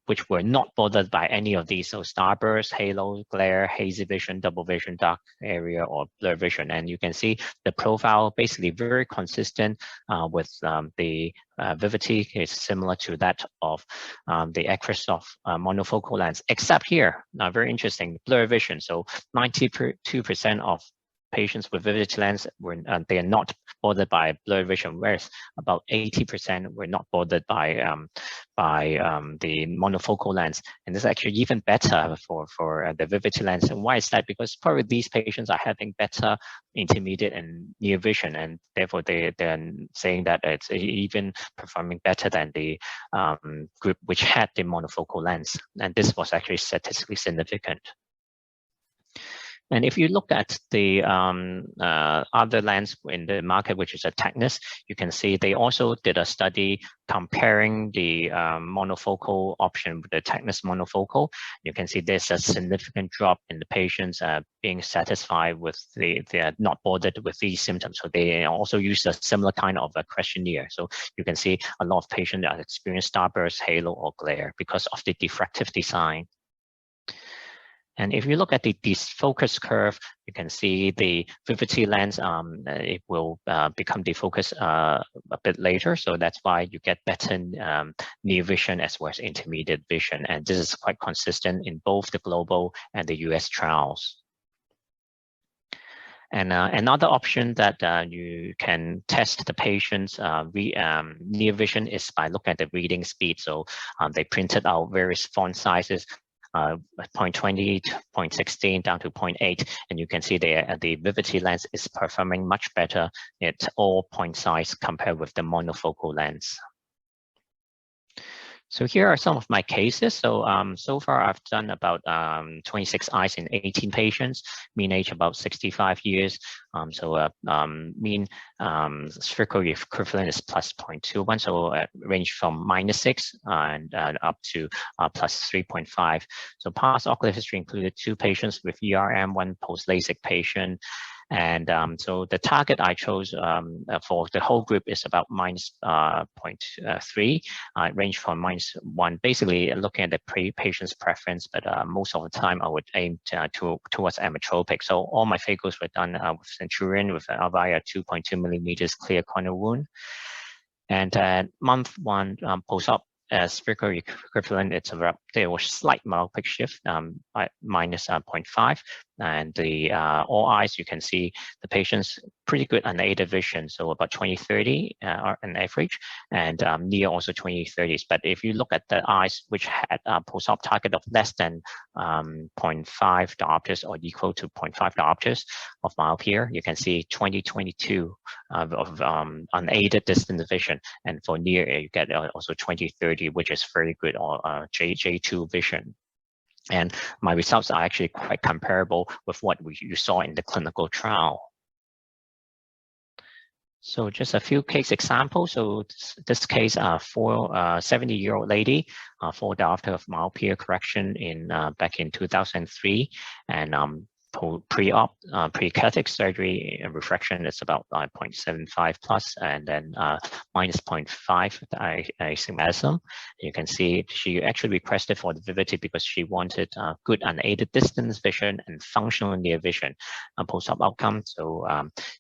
which were not bothered by any of these, so starburst, halo, glare, hazy vision, double vision, dark area, or blur vision. And you can see the profile basically very consistent with the Vivity is similar to that of the Ecrisoft monofocal lens, except here, very interesting, blur vision. So 92% of patients with Vivity lens they are not bothered by blurred vision, whereas about 80% were not bothered by the monofocal lens. And this is actually even better for the Vivity lens. And why is that? Because probably these patients are having better intermediate and near vision, and therefore they're saying that it's even performing better than the group which had the monofocal lens. And this was actually statistically significant. And if you look at the other lens in the market, which is a Technis, you can see they also did a study comparing the monofocal option with the Technis monofocal. You can see there's a significant drop in the patients being satisfied with they're not bothered with these symptoms. So they also use a similar kind of a questionnaire. So you can see a lot of patients that experience starburst, halo, or glare because of the diffractive design. And if you look at the defocus curve, you can see the Vivity lens, it will become defocus a bit later. So that's why you get better near vision as well as intermediate vision. And this is quite consistent in both the global and the US trials. And another option that you can test the patient's near vision is by looking at the reading speed. So they printed out various font sizes, 0.20, 0.16 down to 0.8, and you can see there the Vivity lens is performing much better at all point size compared with the monofocal lens. So here are some of my cases. So so far I've done about 26 eyes in 18 patients, mean age about 65 years. Mean spherical equivalent is plus 0.21, so range from -6 and up to plus 3.5. So past ocular history included 2 patients with ERM, 1 post-LASIK patient. And so the target I chose for the whole group is about minus 0.3, range from -1, basically looking at the patient's preference, but most of the time I would aim towards ametropic. So all my phaco's were done with Centurion with via 2.2 millimeters clear cornea wound. And month 1 post-op spherical equivalent, there was slight myopic shift by minus 0.5, and the all eyes, you can see the patient's pretty good unaided vision, so about 20/30 on average, and near also 20/30s. But if you look at the eyes which had a post-op target of less than 0.5 diopters or equal to 0.5 diopters of myopia, you can see 20/22 of unaided distance vision, and for near you get also 20/30, which is very good, or J2 vision. And my results are actually quite comparable with what you saw in the clinical trial. So just a few case examples. So this case, for a 70-year-old lady, for the after of myopia correction back in 2003, and pre-op, pre-cataract surgery refraction is about 0.75 plus, and then minus 0.5 astigmatism. You can see she actually requested for the Vivity because she wanted good unaided distance vision and functional near vision post-op outcome. So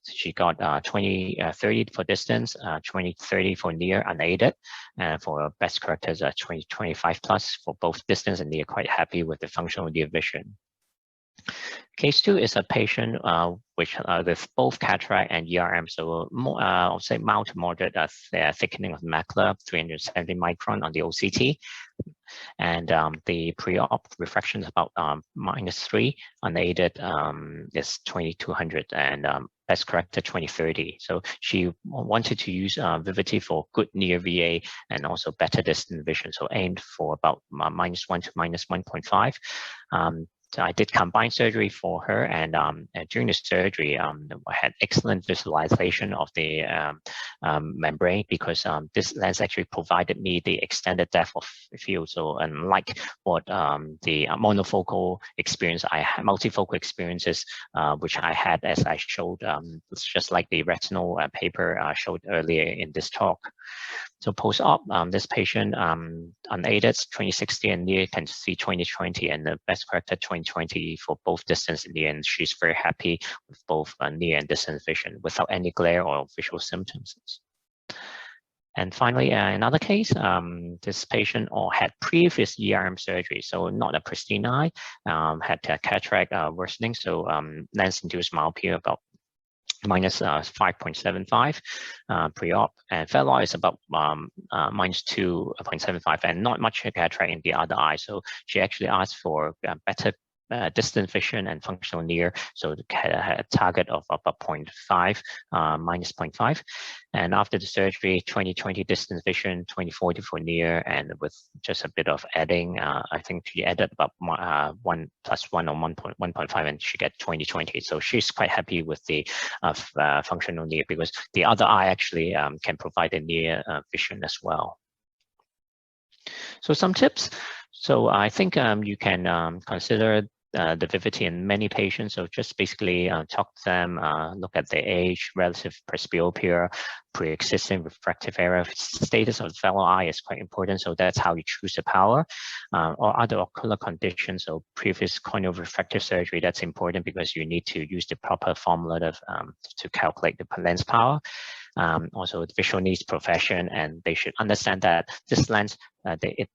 she got 20/30 for distance, 20/30 for near unaided, and for best correctors 20/25 plus for both distance and near. Quite happy with the functional near vision. Case 2 is a patient with both cataract and ERM, so more, I'll say mild to moderate thickening of the macula, 370 micron on the OCT, and the pre-op refraction is about -3, unaided is 2200, and best corrected 20/30. So she wanted to use Vivity for good near VA and also better distance vision, so aimed for about -1 to -1.5. So I did combined surgery for her, and during the surgery, I had excellent visualization of the membrane, because this lens actually provided me the extended depth of field. So unlike what the monofocal experience I had, multifocal experiences, which I had, as I showed, it's just like the retinal paper showed earlier in this talk. So post-op, this patient unaided 20/60 and near can see 20/20, and the best corrected 20/20 for both distance and near, and she's very happy with both near and distance vision without any glare or visual symptoms. And finally, another case, this patient had previous ERM surgery, so not a pristine eye, had cataract worsening, so lens-induced myopia about -5.75 pre-op, and fellow is about -2.75, and not much cataract in the other eye. So she actually asked for better distance vision and functional near, so had a target of about -0.5, and after the surgery, 20/20 distance vision, 20/40 for near, and with just a bit of adding, I think she added about 1 + 1 or 1.5, and she get 20/20. So she's quite happy with the functional near, because the other eye actually can provide a near vision as well. So some tips. So I think you can consider the Vivity in many patients. So just basically talk to them, look at their age, relative presbyopia, pre-existing refractive error, status of the fellow eye is quite important. So that's how you choose the power, or other ocular conditions. So previous corneal refractive surgery, that's important because you need to use the proper formula to calculate the lens power. Also, the visual needs profession, and they should understand that this lens, it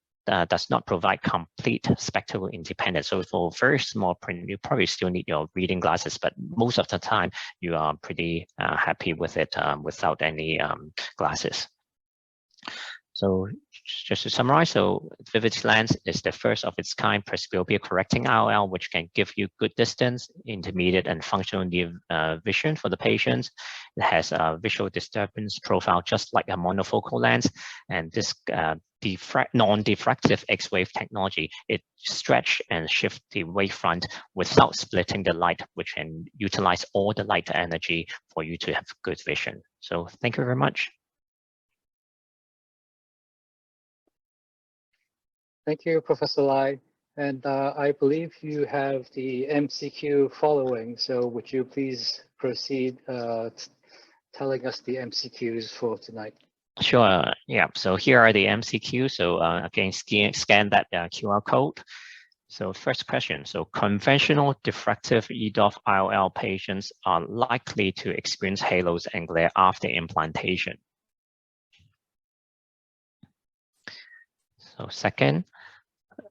does not provide complete spectacle independence. So for very small print, you probably still need your reading glasses, but most of the time you are pretty happy with it without any glasses. So just to summarize, so Vivity lens is the first of its kind presbyopia correcting IOL, which can give you good distance, intermediate, and functional near vision for the patients. It has a visual disturbance profile just like a monofocal lens, and this non-diffractive X-wave technology, it stretch and shift the wavefront without splitting the light, which can utilize all the light energy for you to have good vision. So thank you very much. Thank you, Professor Lai. And I believe you have the MCQ following. So would you please proceed telling us the MCQs for tonight? Sure. Yeah. So here are the MCQ. So again, scan that QR code. So first question. So conventional diffractive EDOF IOL patients are likely to experience halos and glare after implantation. So second,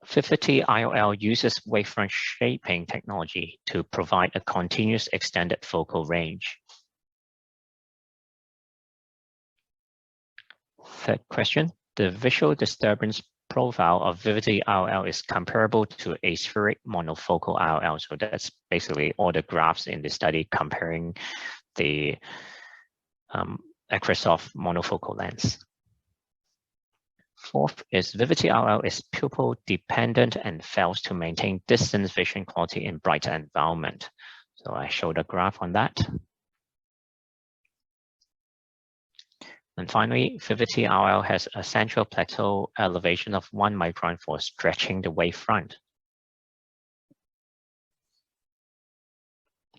Vivity IOL uses wavefront shaping technology to provide a continuous extended focal range. Third question, the visual disturbance profile of Vivity IOL is comparable to aspheric monofocal IOL. So that's basically all the graphs in the study comparing the Microsoft monofocal lens. Fourth is Vivity IOL is pupil dependent and fails to maintain distance vision quality in brighter environment. So I showed a graph on that. And finally, Vivity IOL has a central plateau elevation of 1 micron for stretching the wavefront.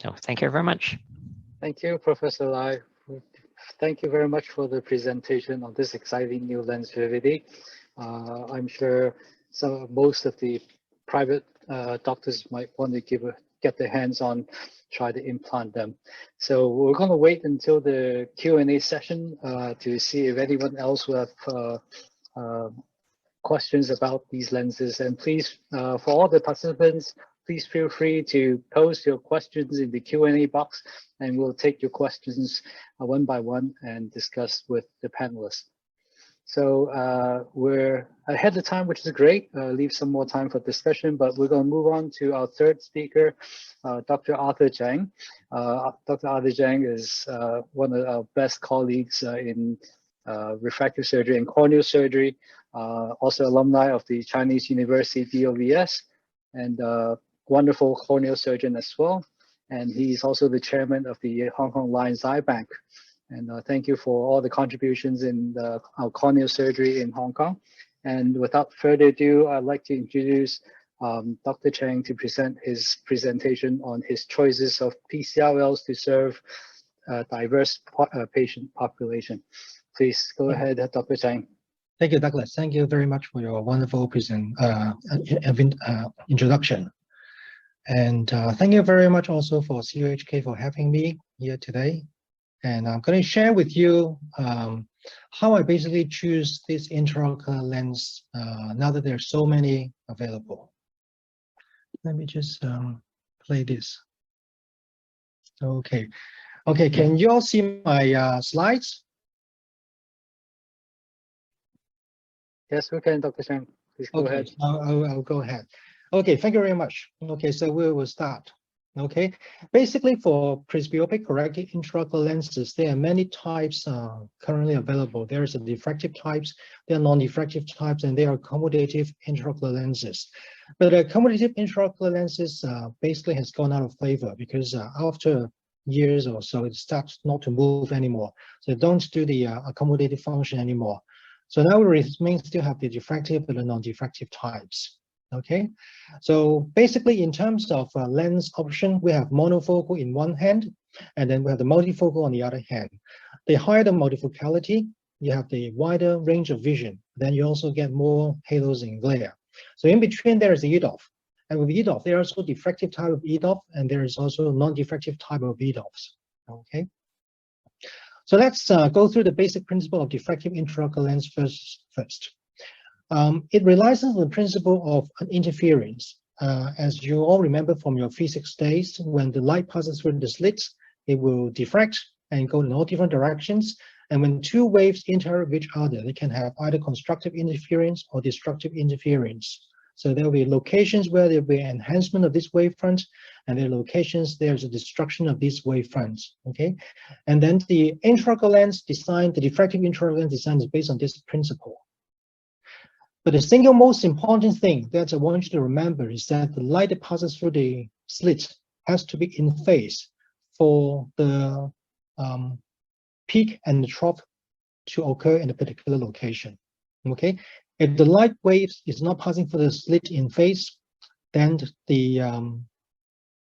So thank you very much. Thank you, Professor Lai. Thank you very much for the presentation on this exciting new lens Vivity. I'm sure most of the private doctors might want to get their hands on, try to implant them. So we're going to wait until the Q&A session to see if anyone else will have questions about these lenses. And please, for all the participants, please feel free to post your questions in the Q&A box, and we'll take your questions one by one and discuss with the panelists. So we're ahead of time, which is great. Leave some more time for discussion, but we're going to move on to our third speaker, Dr. Arthur Zhang. Dr. Arthur Zhang is one of our best colleagues in refractive surgery and corneal surgery, also alumni of the Chinese University DOVS, and wonderful corneal surgeon as well. And he's also the chairman of the Hong Kong Lions Eye Bank. And thank you for all the contributions in our corneal surgery in Hong Kong. And without further ado, I'd like to introduce Dr. Chang to present his presentation on his choices of PCIOLs to serve a diverse patient population. Please go ahead, Dr. Chang. Thank you, Douglas. Thank you very much for your wonderful introduction. And thank you very much also for CUHK for having me here today. And I'm going to share with you how I basically choose this intraocular lens now that there are so many available. Let me just play this. Okay. Okay, can you all see my slides? Yes, we can, Dr. Chang. Please go ahead. I'll go ahead. Okay, thank you very much. Okay, so we will start. Okay, basically for presbyopic correcting intraocular lenses, there are many types currently available. There is a diffractive types, there are non-diffractive types, and there are accommodative intraocular lenses. But accommodative intraocular lenses basically has gone out of favor because after years or so, it starts not to move anymore. So don't do the accommodative function anymore. So now we still have the diffractive and the non-diffractive types. Okay, so basically in terms of lens option, we have monofocal in one hand, and then we have the multifocal on the other hand. The higher the multifocality, you have the wider range of vision. Then you also get more halos and glare. So in between there is the EDOF. And with EDOF, there are also diffractive type of EDOF, and there is also non-diffractive type of EDOFs. Okay. So let's go through the basic principle of diffractive intraocular lens first. It relies on the principle of an interference. As you all remember from your physics days, when the light passes through the slits, it will diffract and go in all different directions. And when two waves interact with each other, they can have either constructive interference or destructive interference. So there will be locations where there will be enhancement of this wavefront, and there are locations there's a destruction of these wavefronts. Okay, and then the intraocular lens design, the diffractive intraocular lens design is based on this principle. But the single most important thing that I want you to remember is that the light that passes through the slit has to be in phase for the peak and the trough to occur in a particular location. Okay, if the light waves is not passing through the slit in phase, then the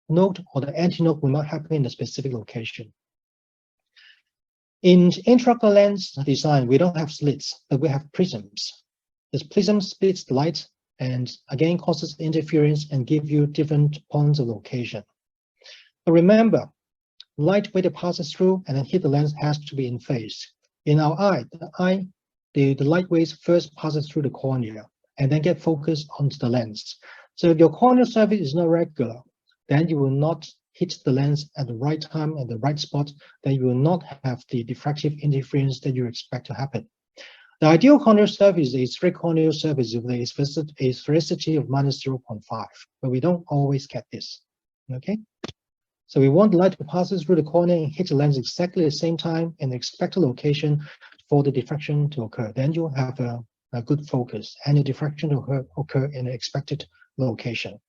node or the anti-node will not happen in a specific location. In intraocular lens design, we don't have slits, but we have prisms. This prism splits the light and again causes interference and give you different points of location. But remember, light when it passes through and then hit the lens has to be in phase. In our eye, the light waves first passes through the cornea and then get focused onto the lens. So if your corneal surface is not regular, then you will not hit the lens at the right time, at the right spot, then you will not have the diffractive interference that you expect to happen. The ideal corneal surface is straight corneal surface with a sphericity of -0.5, but we don't always get this, okay? So we want the light to pass through the cornea and hit the lens exactly at the same time in the expected location for the diffraction to occur. Then you'll have a good focus and your diffraction to occur in the expected location.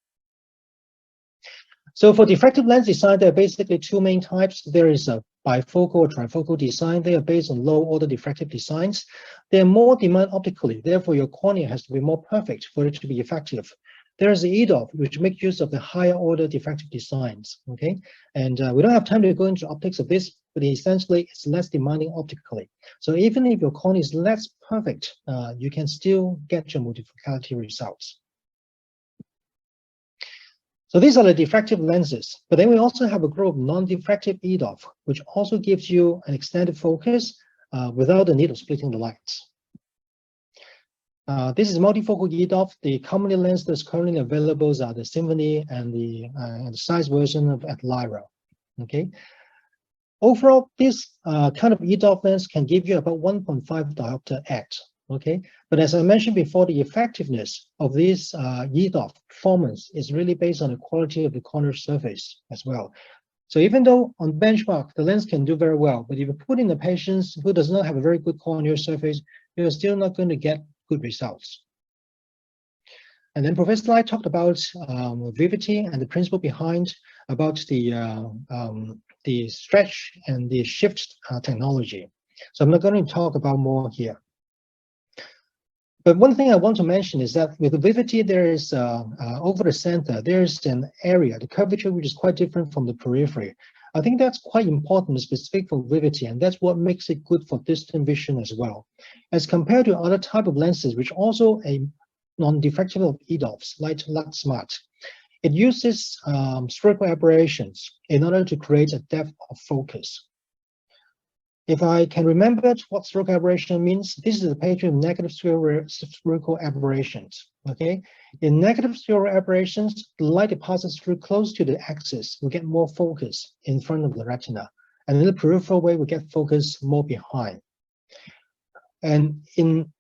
So for diffractive lens design, there are basically two main types. There is a bifocal or trifocal design. They are based on low order diffractive designs. They are more demand optically. Therefore, your cornea has to be more perfect for it to be effective. There is the EDOF, which makes use of the higher order diffractive designs. Okay, and we don't have time to go into optics of this, but essentially it's less demanding optically. So even if your cornea is less perfect, you can still get your multifocality results. So these are the diffractive lenses, but then we also have a group of non-diffractive EDOF, which also gives you an extended focus without the need of splitting the lights. This is multifocal EDOF. The commonly lens that's currently available are the Symphony and the size version of Lyra. Okay. Overall, this kind of EDOF lens can give you about 1.5 diopter at. Okay, but as I mentioned before, the effectiveness of this EDOF performance is really based on the quality of the corneal surface as well. So even though on benchmark the lens can do very well, but if you put in a patient who does not have a very good corneal surface, you're still not going to get good results. And then Professor Lai talked about Vivity and the principle behind about the stretch and the shift technology. So I'm not going to talk about more here. But one thing I want to mention is that with the Vivity, there is over the center, there's an area, the curvature, which is quite different from the periphery. I think that's quite important, specific for Vivity, and that's what makes it good for distant vision as well. As compared to other type of lenses, which also a non-diffractive of EDOFs, like Lux Smart, it uses spherical aberrations in order to create a depth of focus. If I can remember what spherical aberration means, this is a patient with negative spherical aberrations. Okay, in negative spherical aberrations, the light that passes through close to the axis will get more focus in front of the retina, and in the peripheral way, we get focus more behind. And in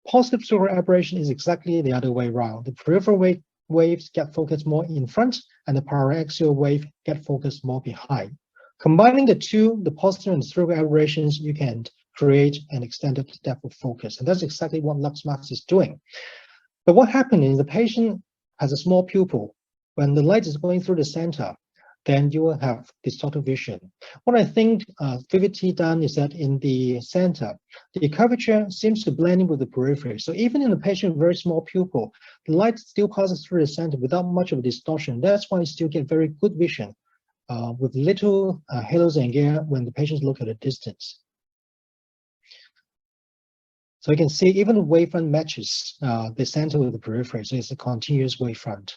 positive spherical aberration is exactly the other way around. The peripheral waves get focused more in front, and the paraxial wave get focused more behind. Combining the two, the positive and spherical aberrations, you can create an extended depth of focus. And that's exactly what Lux Max is doing. But what happens is the patient has a small pupil. When the light is going through the center, then you will have distorted vision. What I think Vivity done is that in the center, the curvature seems to blend in with the periphery. So even in a patient with very small pupil, the light still passes through the center without much of a distortion. That's why you still get very good vision. With little halos and glare when the patients look at a distance. So you can see even the wavefront matches the center with the periphery, so it's a continuous wavefront.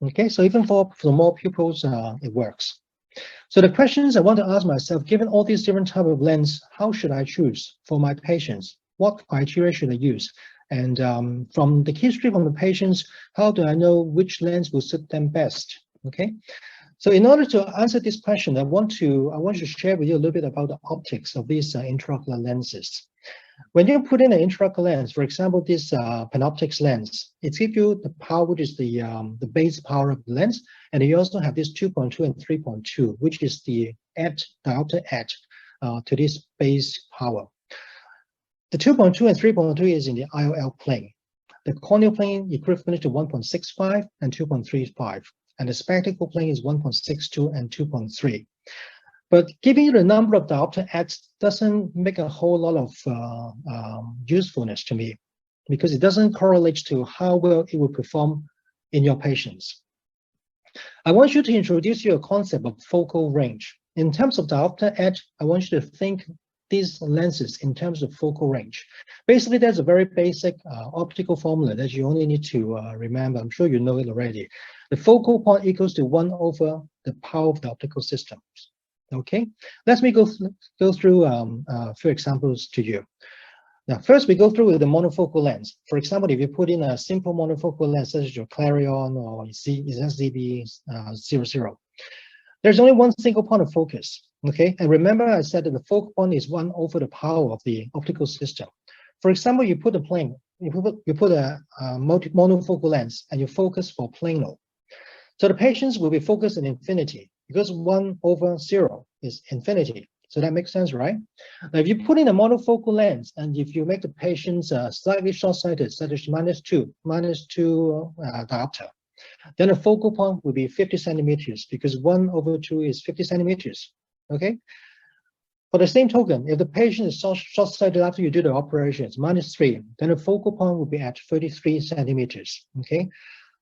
Okay, so even for more pupils, it works. So the questions I want to ask myself, given all these different type of lens, how should I choose for my patients? What criteria should I use? And from the history from the patients, how do I know which lens will suit them best? Okay, so in order to answer this question, I want to share with you a little bit about the optics of these intraocular lenses. When you put in an intraocular lens, for example, this panoptics lens, it gives you the power, which is the base power of the lens, and you also have this 2.2 and 3.2, which is the diopter add to this base power. The 2.2 and 3.2 is in the IOL plane. The corneal plane equivalent to 1.65 and 2.35. And the spectacle plane is 1.62 and 2.3. But giving you the number of diopter adds doesn't make a whole lot of usefulness to me. because it doesn't correlate to how well it will perform in your patients. I want you to introduce you a concept of focal range. In terms of diopter edge, I want you to think these lenses in terms of focal range. Basically, there's a very basic optical formula that you only need to remember. I'm sure you know it already. The focal point equals to 1 over the power of the optical system. Okay, let me go through a few examples to you. Now, first we go through with the monofocal lens. For example, if you put in a simple monofocal lens such as your Clarion or ZB00, there's only one single point of focus. Okay, and remember I said that the focal point is 1 over the power of the optical system. For example, you put a plane, you put a monofocal lens and you focus for plano. So the patients will be focused in infinity because 1 over 0 is infinity. So that makes sense, right? Now, if you put in a monofocal lens and if you make the patients slightly short-sighted, such as -2 diopter, then the focal point will be 50 centimeters because 1 over 2 is 50 centimeters. Okay. For the same token, if the patient is short-sighted after you do the operations, -3, then the focal point will be at 33 centimeters. Okay.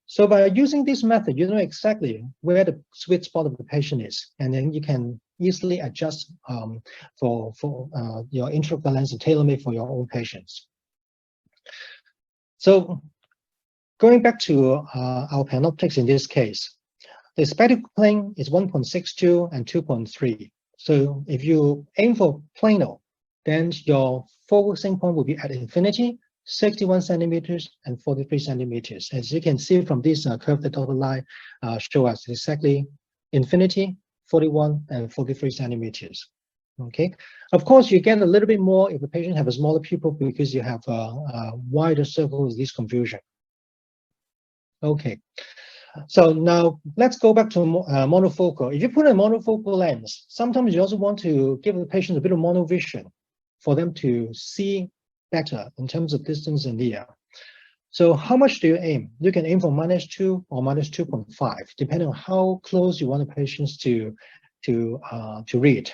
So by using this method, you know exactly where the sweet spot of the patient is, and then you can easily adjust for your intraocular lens and tailor-made for your own patients. So going back to our panoptics in this case, the spectacle plane is 1.62 and 2.3. So if you aim for plano, then your focusing point will be at infinity, 61 centimeters and 43 centimeters. As you can see from this curve, the dotted line show us exactly infinity, 41 and 43 centimeters. Okay, of course you get a little bit more if the patient have a smaller pupil because you have a wider circle with this confusion. Okay, so now let's go back to monofocal. If you put a monofocal lens, sometimes you also want to give the patient a bit of monovision for them to see better in terms of distance and near. So how much do you aim? You can aim for -2 or -2.5, depending on how close you want the patients to read.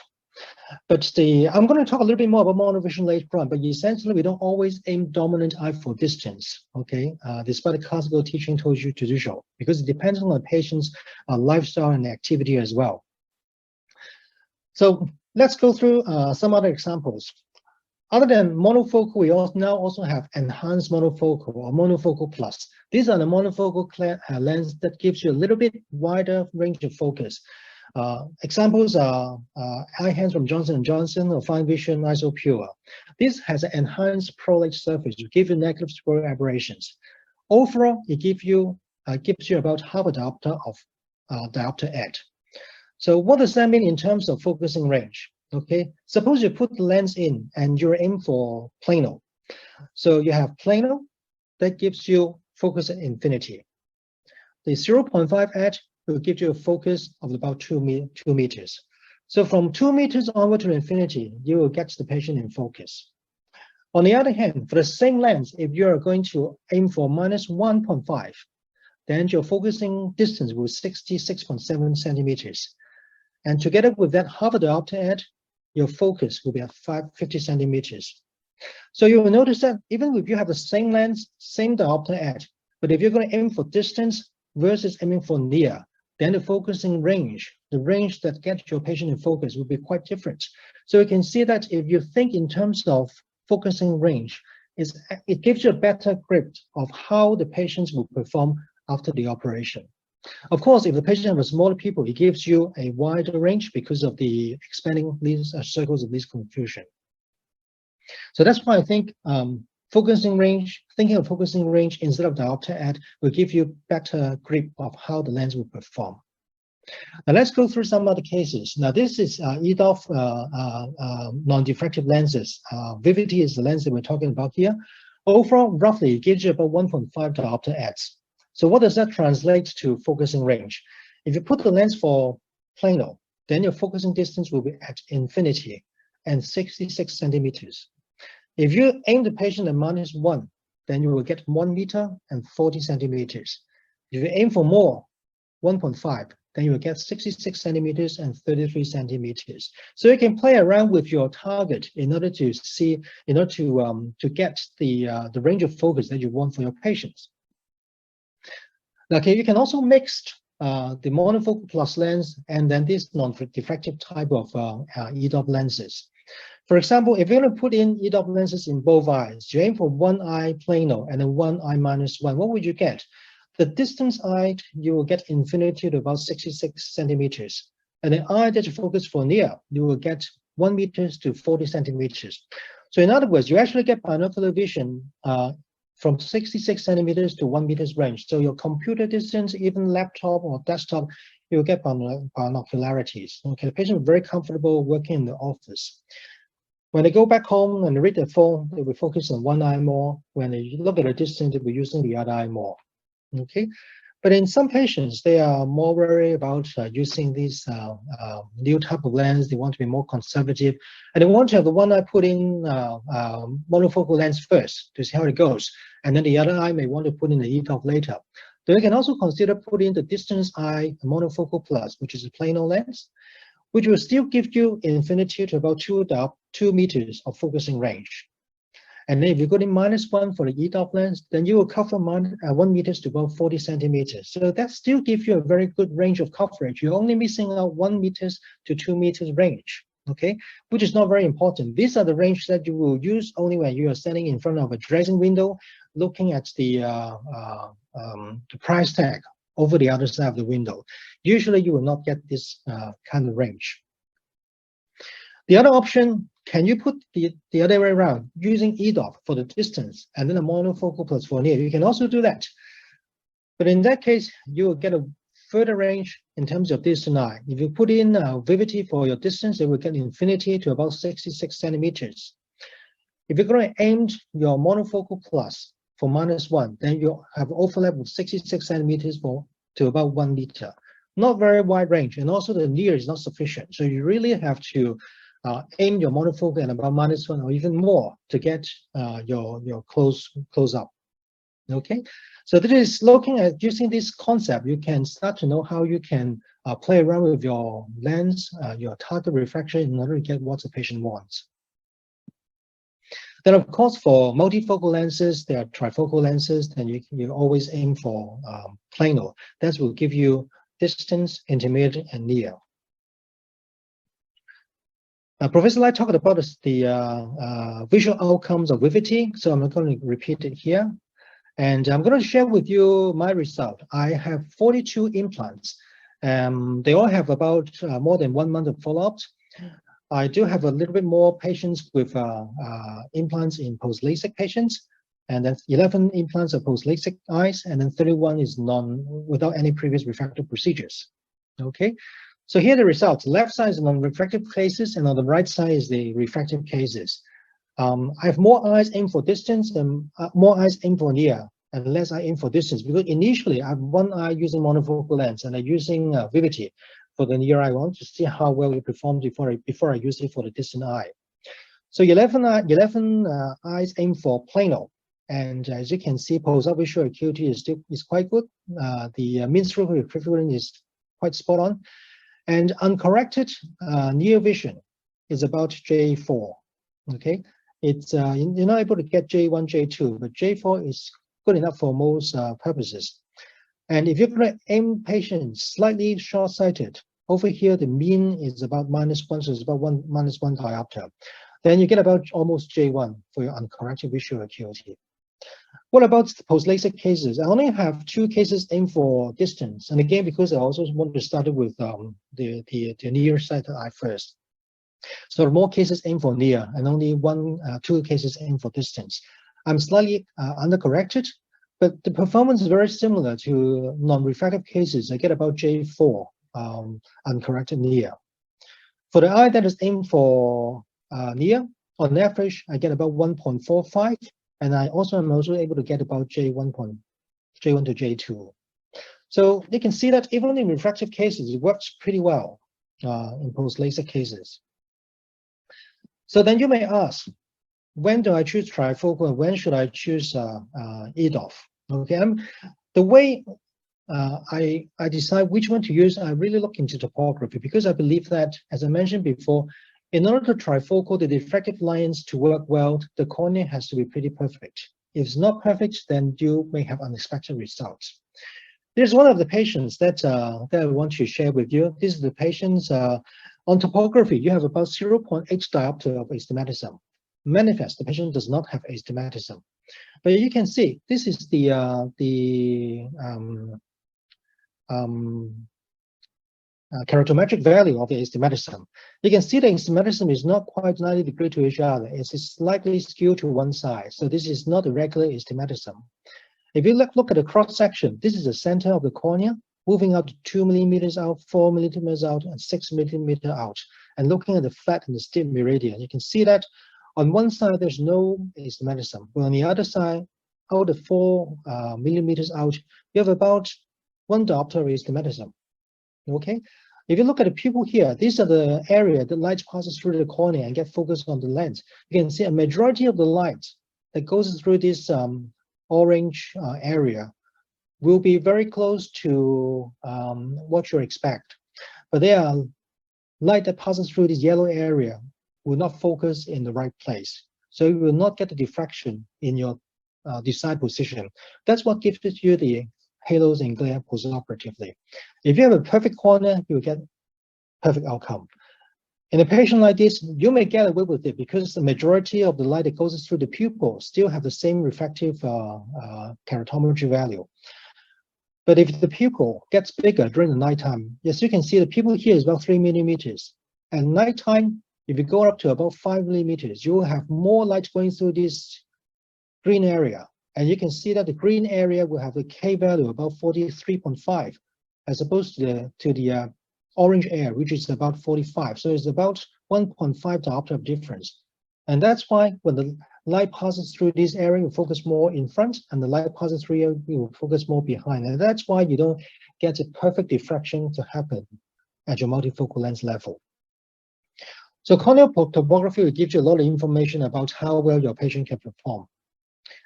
But I'm going to talk a little bit more about monovision later on, but essentially we don't always aim dominant eye for distance, okay? Despite the classical teaching told you to do so, because it depends on the patient's lifestyle and activity as well. So let's go through some other examples. Other than monofocal, we now also have enhanced monofocal or monofocal plus. These are the monofocal lens that gives you a little bit wider range of focus. Examples are iHands from Johnson & Johnson or Fine Vision IsoPure. This has an enhanced prolate surface to give you negative square aberrations. Overall, it gives you about half a diopter of diopter edge. So what does that mean in terms of focusing range? Okay, suppose you put the lens in and you're aiming for plano. So you have plano that gives you focus at infinity. The 0.5 edge will give you a focus of about 2 meters. So from 2 meters onward to infinity, you will get the patient in focus. On the other hand, for the same lens, if you are going to aim for -1.5, then your focusing distance will be 66.7 centimeters. And together with that half a diopter edge, your focus will be at 50 centimeters. So you will notice that even if you have the same lens, same diopter edge, but if you're going to aim for distance versus aiming for near, then the focusing range, the range that gets your patient in focus will be quite different. So you can see that if you think in terms of focusing range, it gives you a better grip of how the patients will perform after the operation. Of course, if the patient has a smaller pupil, it gives you a wider range because of the expanding these circles of least confusion. So that's why I think thinking of focusing range instead of diopter edge will give you better grip of how the lens will perform. Now let's go through some other cases. Now this is EDOF non-diffractive lenses. Vivity is the lens that we're talking about here. Overall, roughly, it gives you about 1.5 diopter edge. So what does that translate to focusing range? If you put the lens for plano, then your focusing distance will be at infinity and 66 centimeters. If you aim the patient at -1, then you will get 1 meter and 40 centimeters. If you aim for more, 1.5, then you will get 66 centimeters and 33 centimeters. So you can play around with your target in order to see, in order to get the range of focus that you want for your patients. Okay, you can also mix the monofocal plus lens and then this non-diffractive type of EDOF lenses. For example, if you're going to put in EDOF lenses in both eyes, you aim for one eye plano and then one eye -1, what would you get? The distance eye, you will get infinity to about 66 centimeters. And the eye that you focus for near, you will get 1 meters to 40 centimeters. So in other words, you actually get binocular vision from 66 centimeters to 1 meter's range. So your computer distance, even laptop or desktop, you'll get binocularities. Okay, the patient is very comfortable working in the office. When they go back home and read their phone, they will focus on one eye more. When they look at a distance, they will using the other eye more. Okay, but in some patients, they are more worried about using this new type of lens. They want to be more conservative, and they want to have the one eye put in monofocal lens first to see how it goes, and then the other eye may want to put in the EDOF later. So you can also consider putting the distance eye monofocal plus, which is a plano lens, which will still give you infinity to about 2 meters of focusing range. And then if you go in -1 for the EDOF lens, then you will cover 1 meters to about 40 centimeters. So that still gives you a very good range of coverage. You're only missing out 1 meters to 2 meters range, okay, which is not very important. These are the range that you will use only when you are standing in front of a dressing window, looking at the price tag over the other side of the window. Usually you will not get this kind of range. The other option, can you put the other way around, using EDOF for the distance and then a monofocal plus for near? You can also do that. But in that case, you will get a further range in terms of distance eye. If you put in Vivity for your distance, it will get infinity to about 66 centimeters. If you're going to aim your monofocal plus for -1, then you have overlap of 66 centimeters to about 1 meter. Not very wide range, and also the near is not sufficient. So you really have to aim your monofocal at about -1 or even more to get your close up. Okay, so this is looking at using this concept. You can start to know how you can play around with your lens, your target refraction in order to get what the patient wants. Then, of course, for multifocal lenses, there are trifocal lenses. Then you always aim for plano. That will give you distance, intermediate, and near. Professor Lai talked about the visual outcomes of Vivity, so I'm not going to repeat it here. And I'm going to share with you my result. I have 42 implants. They all have about more than 1 month of follow-ups. I do have a little bit more patients with implants in post-LASIK patients, and then 11 implants are post-LASIK eyes, and then 31 is without any previous refractive procedures. Okay, so here are the results. Left side is non-refractive cases, and on the right side is the refractive cases. I have more eyes aimed for distance and more eyes aimed for near, and less eye aimed for distance, because initially I have one eye using monofocal lens and I'm using Vivity for the near eye. I want to see how well it performs before I use it for the distant eye. So 11 eyes aimed for plano, and as you can see, post-op visual acuity is quite good. The mean stroke equivalent is quite spot on, and uncorrected near vision is about J4. Okay, it's you're not able to get J1, J2, but J4 is good enough for most purposes. And if you're going to aim patients slightly short-sighted, over here the mean is about -1, so it's about -1 diopter. Then you get about almost J1 for your uncorrected visual acuity. What about post-LASIK cases? I only have 2 cases aimed for distance, and again, because I also want to start with the near-sighted eye first. So more cases aimed for near, and only 2 cases aimed for distance. I'm slightly undercorrected, but the performance is very similar to non-refractive cases. I get about J4 uncorrected near. For the eye that is aimed for near, on average, I get about 1.45, and I'm also able to get about J1 to J2. So you can see that even in refractive cases, it works pretty well in post-LASIK cases. So then you may ask, when do I choose trifocal and when should I choose EDOF? Okay, the way I decide which one to use. I really look into topography because I believe that, as I mentioned before, in order to trifocal the diffractive lines to work well, the cornea has to be pretty perfect. If it's not perfect, then you may have unexpected results. There's one of the patients that I want to share with you. This is the patient's on topography. You have about 0.8 diopter of astigmatism. Manifest, the patient does not have astigmatism. But you can see this is the keratometric value of the astigmatism. You can see the astigmatism is not quite 90 degrees to each other. It's slightly skewed to one side. So this is not a regular astigmatism. If you look at the cross section, this is the center of the cornea, moving up to 2 millimeters out, 4 millimeters out, and 6 millimeters out. And looking at the flat and the steep meridian, you can see that on one side there's no astigmatism, but on the other side, out of 4 millimeters out, you have about 1 diopter of astigmatism. Okay, if you look at the pupil here, these are the area that light passes through the cornea and get focused on the lens. You can see a majority of the light that goes through this orange area will be very close to what you expect. But there are light that passes through this yellow area will not focus in the right place. So you will not get the diffraction in your desired position. That's what gives you the halos and glare postoperatively. If you have a perfect cornea, you will get perfect outcome. In a patient like this, you may get away with it because the majority of the light that goes through the pupil still have the same refractive keratometry value. But if the pupil gets bigger during the nighttime, yes, you can see the pupil here is about 3 millimeters. At nighttime, if you go up to about 5 millimeters, you will have more light going through this green area. And you can see that the green area will have a K value about 43.5, as opposed to the orange area, which is about 45. So it's about 1.5 diopter of difference. And that's why when the light passes through this area, you focus more in front, and the light passes through here, you will focus more behind. And that's why you don't get a perfect diffraction to happen at your multifocal lens level. So corneal topography will give you a lot of information about how well your patient can perform.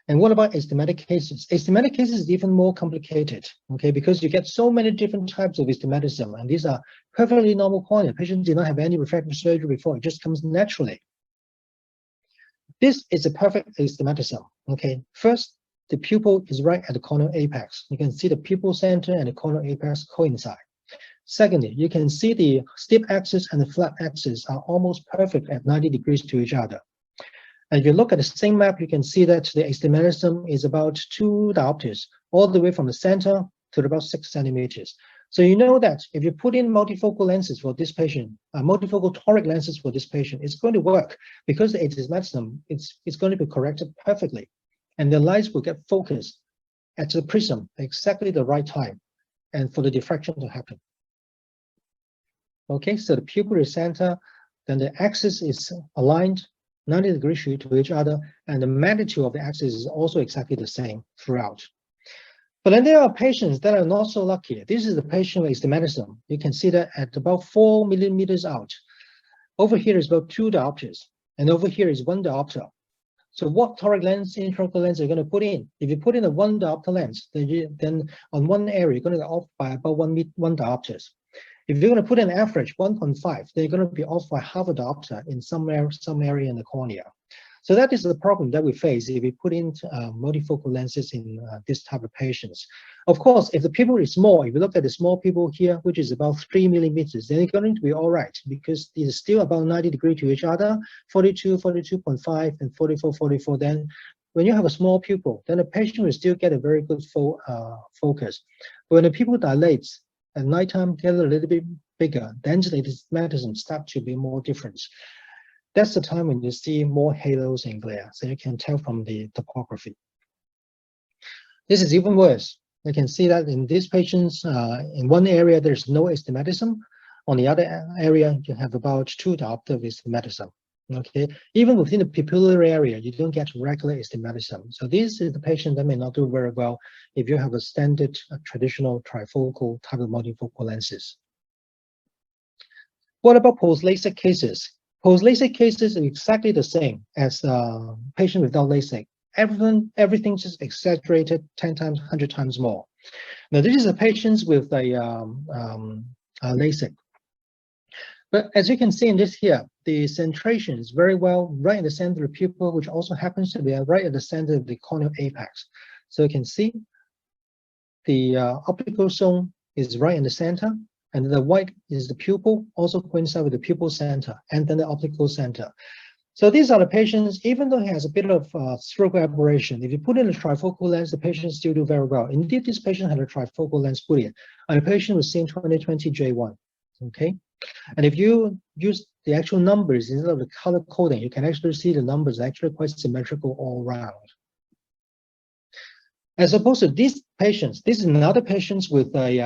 And what about astigmatic cases? Astigmatic cases is even more complicated, okay, because you get so many different types of astigmatism, and these are perfectly normal cornea. Patients did not have any refractive surgery before, it just comes naturally. This is a perfect astigmatism, okay. First, the pupil is right at the corneal apex. You can see the pupil center and the corneal apex coincide. Secondly, you can see the steep axis and the flat axis are almost perfect at 90 degrees to each other. And if you look at the same map, you can see that the astigmatism is about 2 diopters, all the way from the center to about 6 centimeters. So you know that if you put in multifocal lenses for this patient, multifocal toric lenses for this patient, it's going to work because the astigmatism it's going to be corrected perfectly. And the lights will get focused at the prism at exactly the right time and for the diffraction to happen. Okay, so the pupil is center, then the axis is aligned 90 degrees to each other, and the magnitude of the axis is also exactly the same throughout. But then there are patients that are not so lucky. This is the patient with astigmatism. You can see that at about 4 millimeters out. Over here is about 2 diopters, and over here is 1 diopter. So what toric lens, intraocular lens are you going to put in? If you put in a 1 diopter lens, then on one area, you're going to go off by about 1 diopters. If you're going to put an average 1.5, then you're going to be off by half a diopter in some area in the cornea. So that is the problem that we face if we put in multifocal lenses in this type of patients. Of course, if the pupil is small, if you look at the small pupil here, which is about 3 millimeters, then it's going to be all right because it's still about 90 degrees to each other, 42, 42.5, and 44, 44. Then when you have a small pupil, then the patient will still get a very good focus. But when the pupil dilates, at nighttime get a little bit bigger, then the astigmatism starts to be more different. That's the time when you see more halos and glare, so you can tell from the topography. This is even worse. You can see that in these patients, in one area there's no astigmatism, on the other area you have about 2 diopter of astigmatism. Okay, even within the pupillary area, you don't get regular astigmatism. So this is the patient that may not do very well if you have a standard traditional trifocal type of multifocal lenses. What about post-LASIK cases? Post-LASIK cases are exactly the same as patient without LASIK. Everything just exaggerated 10 times, 100 times more. Now, this is a patient with a LASIK. But as you can see in this here, the centration is very well right in the center of the pupil, which also happens to be right at the center of the corneal apex. So you can see the optical zone is right in the center, and the white is the pupil, also coincide with the pupil center, and then the optical center. So these are the patients, even though he has a bit of spherical aberration, if you put in a trifocal lens, the patient still do very well. Indeed, this patient had a trifocal lens put in, and the patient was seen 20/20 J1, okay? And if you use the actual numbers instead of the color coding, you can actually see the numbers are actually quite symmetrical all around. As opposed to these patients, this is another patient with a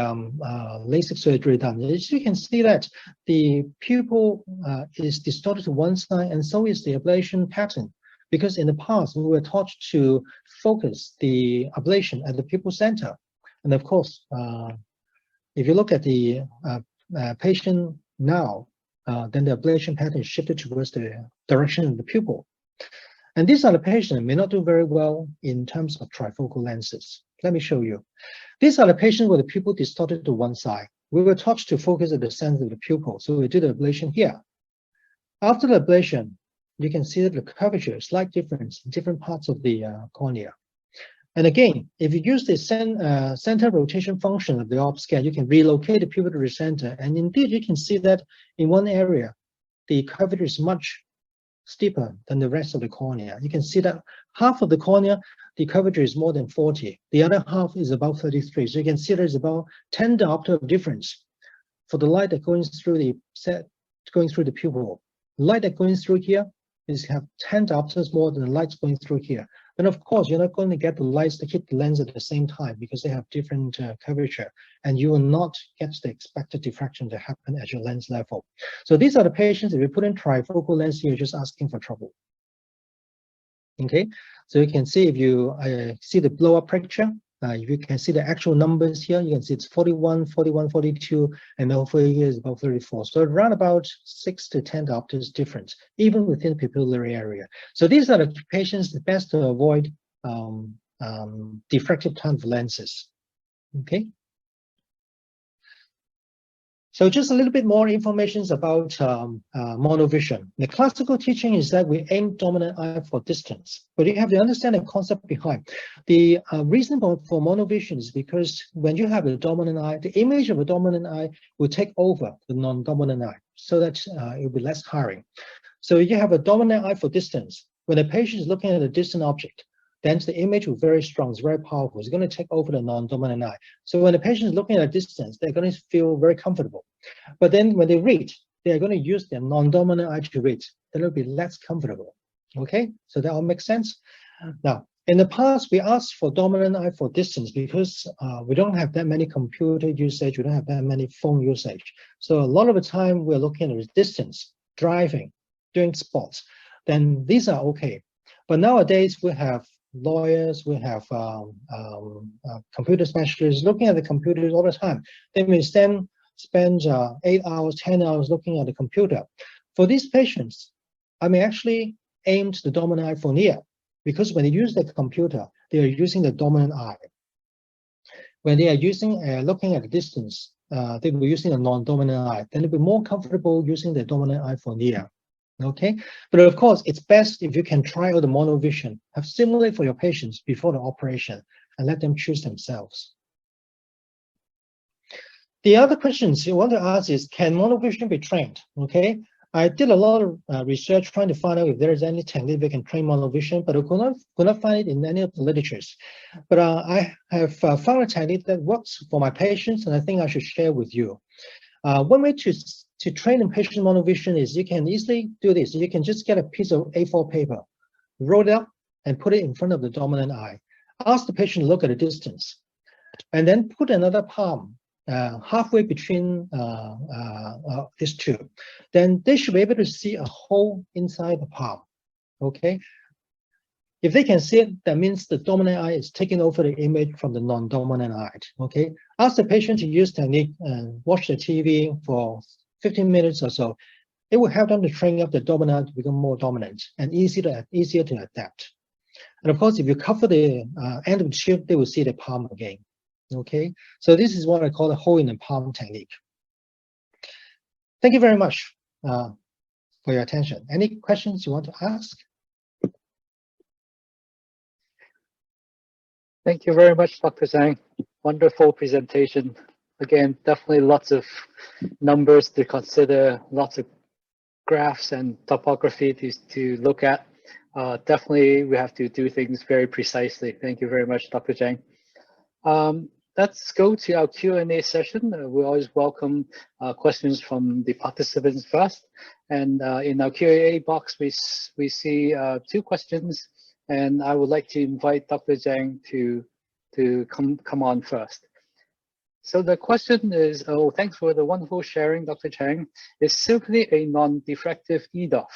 LASIK surgery done. As you can see that the pupil is distorted to one side, and so is the ablation pattern. Because in the past, we were taught to focus the ablation at the pupil center. And of course, if you look at the patient now, then the ablation pattern is shifted towards the direction of the pupil. And these are the patients that may not do very well in terms of trifocal lenses. Let me show you. These are the patients with the pupil distorted to one side. We were taught to focus at the center of the pupil, so we did the ablation here. After the ablation, you can see that the curvature is slight difference in different parts of the cornea. And again, if you use the center rotation function of the op scan, you can relocate the pupil to the center. And indeed, you can see that in one area, the curvature is much steeper than the rest of the cornea. You can see that half of the cornea, the curvature is more than 40. The other half is about 33. So you can see there's about 10 diopter of difference for the light that goes through the pupil. The light that goes through here is have 10 diopters more than the lights going through here. And of course, you're not going to get the lights that hit the lens at the same time because they have different curvature, and you will not get the expected diffraction to happen at your lens level. So these are the patients, if you put in trifocal lens, you're just asking for trouble. Okay, so you can see if you see the blow-up picture, if you can see the actual numbers here, you can see it's 41, 41, 42, and over here is about 34. So around about 6 to 10 diopters difference, even within the pupillary area. So these are the patients the best to avoid diffractive time of lenses. Okay. So just a little bit more information about monovision. The classical teaching is that we aim dominant eye for distance, but you have to understand the concept behind. The reason for monovision is because when you have a dominant eye, the image of a dominant eye will take over the non-dominant eye, so that it will be less tiring. So you have a dominant eye for distance. When a patient is looking at a distant object, then the image will be very strong, it's very powerful. It's going to take over the non-dominant eye. So when the patient is looking at a distance, they're going to feel very comfortable. But then when they read, they're going to use their non-dominant eye to read. Then it'll be less comfortable. Okay, so that all makes sense. Now, in the past, we asked for dominant eye for distance because we don't have that many computer usage, we don't have that many phone usage. So a lot of the time we're looking at distance, driving, doing sports, then these are okay. But nowadays we have lawyers, we have computer specialists looking at the computers all the time. They may spend 8 hours, 10 hours looking at the computer. For these patients, I may actually aim to the dominant eye for near, because when they use the computer, they are using the dominant eye. When they are using looking at the distance, they will be using a non-dominant eye. Then they'll be more comfortable using the dominant eye for near. Okay, but of course, it's best if you can try out the monovision, have simulate for your patients before the operation, and let them choose themselves. The other questions you want to ask is, can monovision be trained? Okay, I did a lot of research trying to find out if there is any technique that can train monovision, but I could not find it in any of the literatures. But I have found a technique that works for my patients, and I think I should share with you. One way to train in patient monovision is you can easily do this. You can just get a piece of A4 paper, roll it up, and put it in front of the dominant eye. Ask the patient to look at a distance, and then put another palm halfway between these two. Then they should be able to see a hole inside the palm. Okay. If they can see it, that means the dominant eye is taking over the image from the non-dominant eye. Okay. Ask the patient to use technique and watch the TV for 15 minutes or so. It will help them to train up the dominant eye to become more dominant and easier to adapt. And of course, if you cover the end of the tube, they will see the palm again. Okay, so this is what I call the hole in the palm technique. Thank you very much for your attention. Any questions you want to ask? Thank you very much, Dr. Zhang. Wonderful presentation. Again, definitely lots of numbers to consider, lots of graphs and topography to look at. Definitely, we have to do things very precisely. Thank you very much, Dr. Zhang. Let's go to our Q&A session. We always welcome questions from the participants first. And in our Q&A box, we see 2 questions. And I would like to invite Dr. Zhang to come on first. So the question is, oh, thanks for the wonderful sharing, Dr. Zhang. Is simply a non-diffractive EDOF.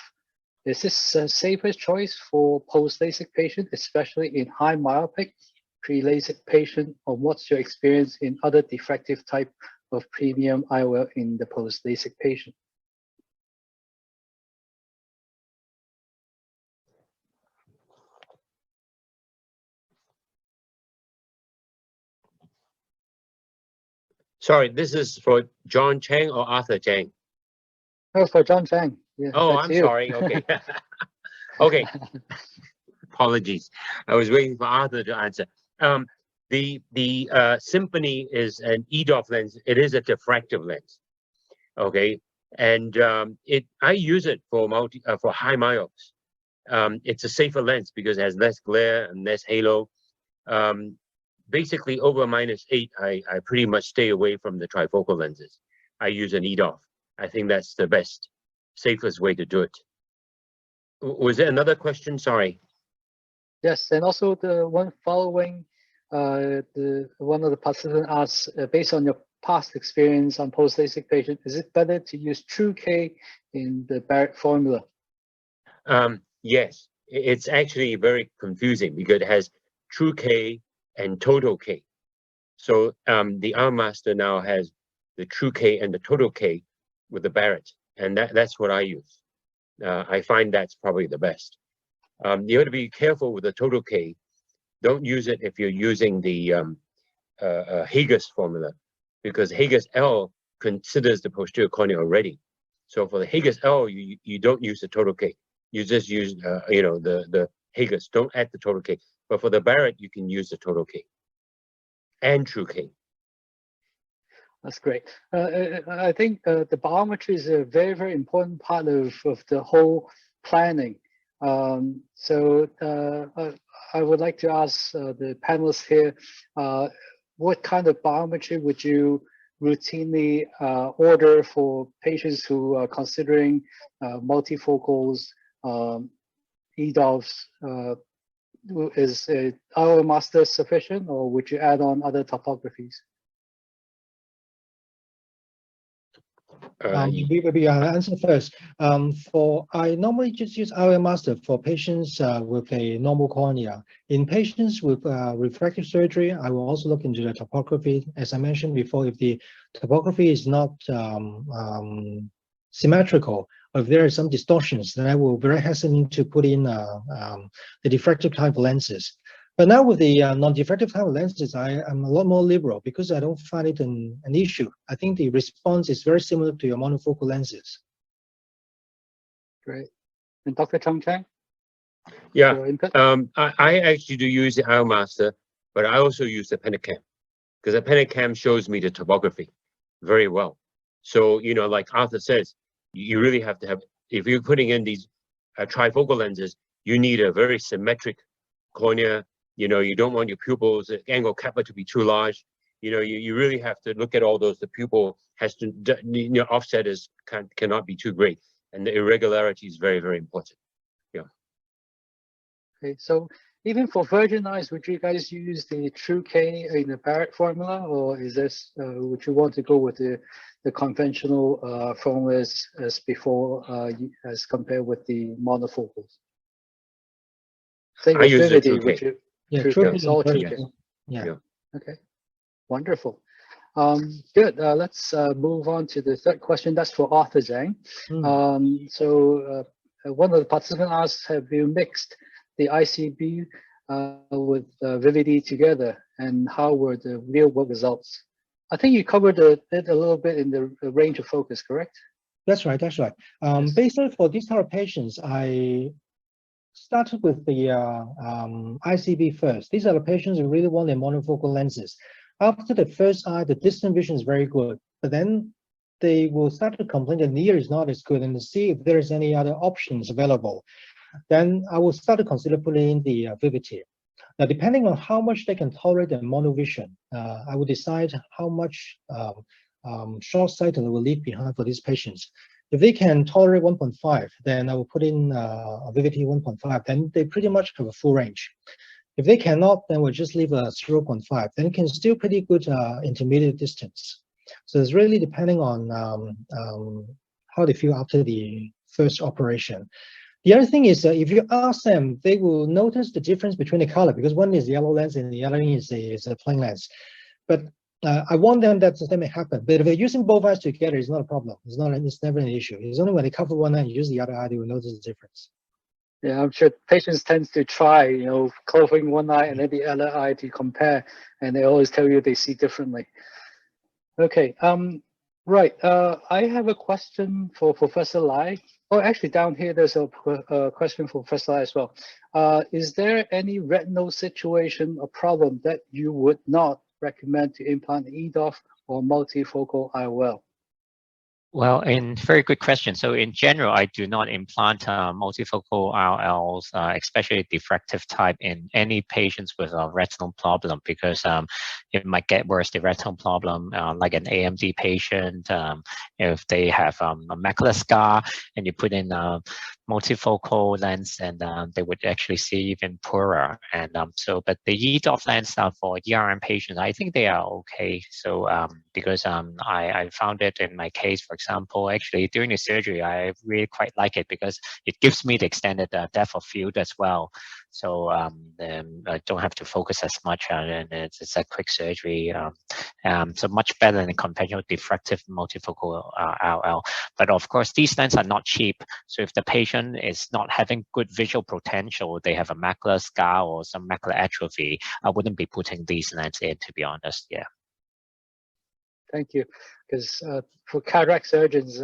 Is this a safer choice for post-LASIK patient, especially in high myopic pre-LASIK patient, or what's your experience in other diffractive type of premium IOL in the post-LASIK patient? Sorry, this is for John Chang or Arthur Chang? Oh, for John Chang. Yeah, oh, I'm sorry. Okay. Okay. Apologies. I was waiting for Arthur to answer. The Symphony is an EDOF lens. It is a diffractive lens. Okay, and I use it for high myopes. It's a safer lens because it has less glare and less halo. Basically, over -8, I pretty much stay away from the trifocal lenses. I use an EDOF. I think that's the best, safest way to do it. Was there another question? Sorry. Yes, and also the one following, one of the participants asked, based on your past experience on post-LASIK patient, is it better to use True K in the Barrett formula? Yes, it's actually very confusing because it has True K and Total K. So the iMaster now has the True K and the Total K with the Barrett, and that's what I use. I find that's probably the best. You have to be careful with the Total K. Don't use it if you're using the Hagus formula, because Hagus L considers the posterior cornea already. So for the Hagus L, you don't use the Total K. You just use the Hagus. Don't add the Total K. But for the Barrett, you can use the Total K and True K. That's great. I think the biometry is a very, very important part of the whole planning. So I would like to ask the panelists here, what kind of biometry would you routinely order for patients who are considering multifocals, EDOFs? Is our master sufficient, or would you add on other topographies? Maybe I'll answer first. I normally just use our master for patients with a normal cornea. In patients with refractive surgery, I will also look into the topography. As I mentioned before, if the topography is not symmetrical, or if there are some distortions, then I will be very hesitant to put in the diffractive type lenses. But now with the non-diffractive type lenses, I'm a lot more liberal because I don't find it an issue. I think the response is very similar to your monofocal lenses. Great. And Dr. Chang? Yeah, I actually do use the iMaster, but I also use the Pentacam because the Pentacam shows me the topography very well. So, like Arthur says, you really have to have, if you're putting in these trifocal lenses, you need a very symmetric cornea. You don't want your pupils, the angle kappa to be too large. You really have to look at all those. The pupil has to, offset cannot be too great. And the irregularity is very, very important. Yeah. Okay, so even for virgin eyes, would you guys use the True K in the Barrett formula, or is this, would you want to go with the conventional formulas as before, as compared with the monofocals? Same I use the True K. Would you? Yeah, True K, it's all True K. Yeah. Okay, wonderful. Good. Let's move on to the third question. That's for Arthur Zhang. So one of the participants asked, have you mixed the ICB with Vivity together? and how were the real world results? I think you covered it a little bit in the range of focus, correct? That's right. That's right. Yes. Basically, for these type of patients, I started with the ICB first. These are the patients who really want their monofocal lenses. After the first eye, the distant vision is very good, but then they will start to complain that near is not as good, and to see if there is any other options available. Then I will start to consider putting in the Vivity. Now, depending on how much they can tolerate the monovision, I will decide how much short sight I will leave behind for these patients. If they can tolerate 1.5, then I will put in a Vivity 1.5. Then they pretty much have a full range. If they cannot, then we'll just leave a 0.5. Then it can still pretty good intermediate distance. So it's really depending on how they feel after the first operation. The other thing is if you ask them, they will notice the difference between the color, because one is yellow lens and the other is a plain lens. But I want them that may happen. But if they're using both eyes together, it's not a problem. It's never an issue. It's only when they cover one eye and use the other eye, they will notice the difference. Yeah, I'm sure patients tend to try, closing one eye and then the other eye to compare, and they always tell you they see differently. Okay, right. I have a question for Professor Lai. Oh, actually, down here there's a question for Professor Lai as well. Is there any retinal situation or problem that you would not recommend to implant EDOF or multifocal IOL? Well, very good question. So in general, I do not implant multifocal IOLs, especially diffractive type, in any patients with a retinal problem, because it might get worse, the retinal problem, like an AMD patient, if they have a macular scar and you put in a multifocal lens, and they would actually see even poorer. And but the EDOF lens for ERM patients, I think they are okay. So because I found it in my case, for example, actually during the surgery, I really quite like it because it gives me the extended depth of field as well. So I don't have to focus as much, and it's a quick surgery. So much better than conventional diffractive multifocal IOL. But of course, these lenses are not cheap. So if the patient is not having good visual potential, they have a macular scar or some macular atrophy, I wouldn't be putting these lenses in, to be honest. Yeah. Thank you. Because for cataract surgeons,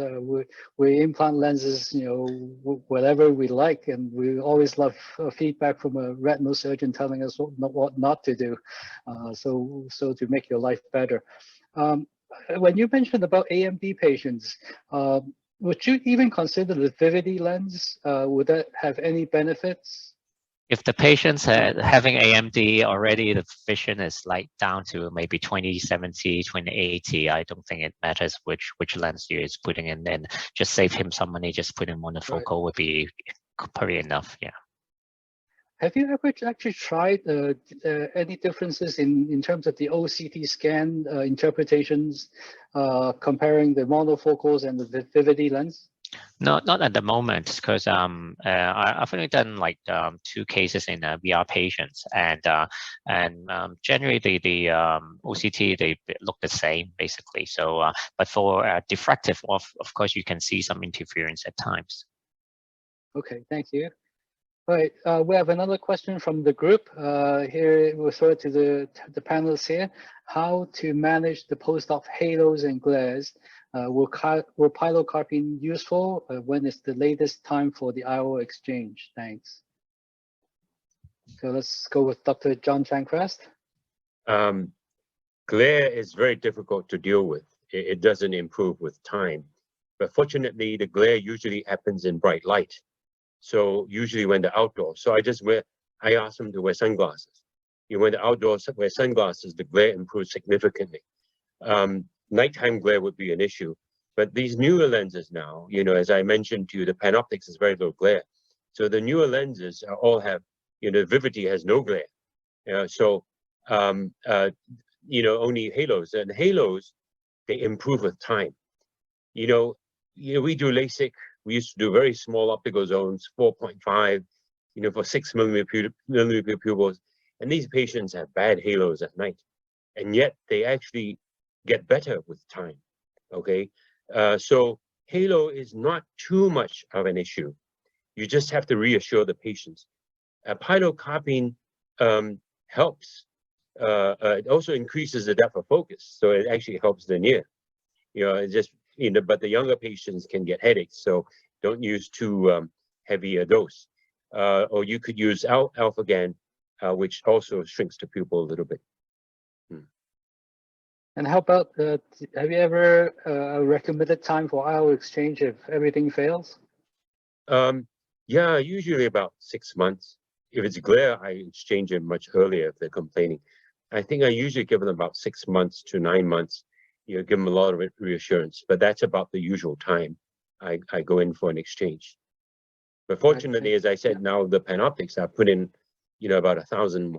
we implant lenses, whatever we like, and we always love feedback from a retinal surgeon telling us what not to do, so to make your life better. When you mentioned about AMD patients, would you even consider the Vivity lens? Would that have any benefits? If the patient's having AMD already, the vision is like down to maybe 20/70, 20/80. I don't think it matters which lens you is putting in. Then just save him some money. Just put in monofocal would be pretty enough. Yeah. Have you ever actually tried any differences in terms of the OCT scan interpretations, comparing the monofocals and the Vivity lens? No, not at the moment, because I've only done like 2 cases in VR patients, and generally the OCT, they look the same basically. So, but for diffractive, of course, you can see some interference at times. Okay, thank you. All right, we have another question from the group. Here we'll throw it to the panelists here. How to manage the post-op halos and glares? Will pilocarpine useful? When is the latest time for the IOL exchange? Thanks. So let's go with Dr. John Chan-Krest. Glare is very difficult to deal with. It doesn't improve with time. But fortunately, the glare usually happens in bright light. So usually when they're outdoors. So I ask them to wear sunglasses. When they're outdoors, wear sunglasses, the glare improves significantly. Nighttime glare would be an issue. But these newer lenses now, as I mentioned to you, the Panoptix is very low glare. So the newer lenses all have, Vivity has no glare. Only halos. And halos, they improve with time. We do LASIK. We used to do very small optical zones, 4.5, for 6 millimeter pupils. And these patients have bad halos at night. And yet they actually get better with time, okay? So halo is not too much of an issue. You just have to reassure the patients. Pilocarpine helps it also increases the depth of focus, so it actually helps the near. It just but the younger patients can get headaches, so don't use too heavy a dose. Or you could use alpha-GAN, which also shrinks the pupil a little bit. And how about, have you ever recommended time for IOL exchange if everything fails? Yeah, usually about 6 months. If it's glare, I exchange it much earlier if they're complaining. I think I usually give them about 6 months to 9 months. Give them a lot of reassurance, but that's about the usual time I go in for an exchange. But fortunately, as I said, now the Panoptics, I put in, about 1,000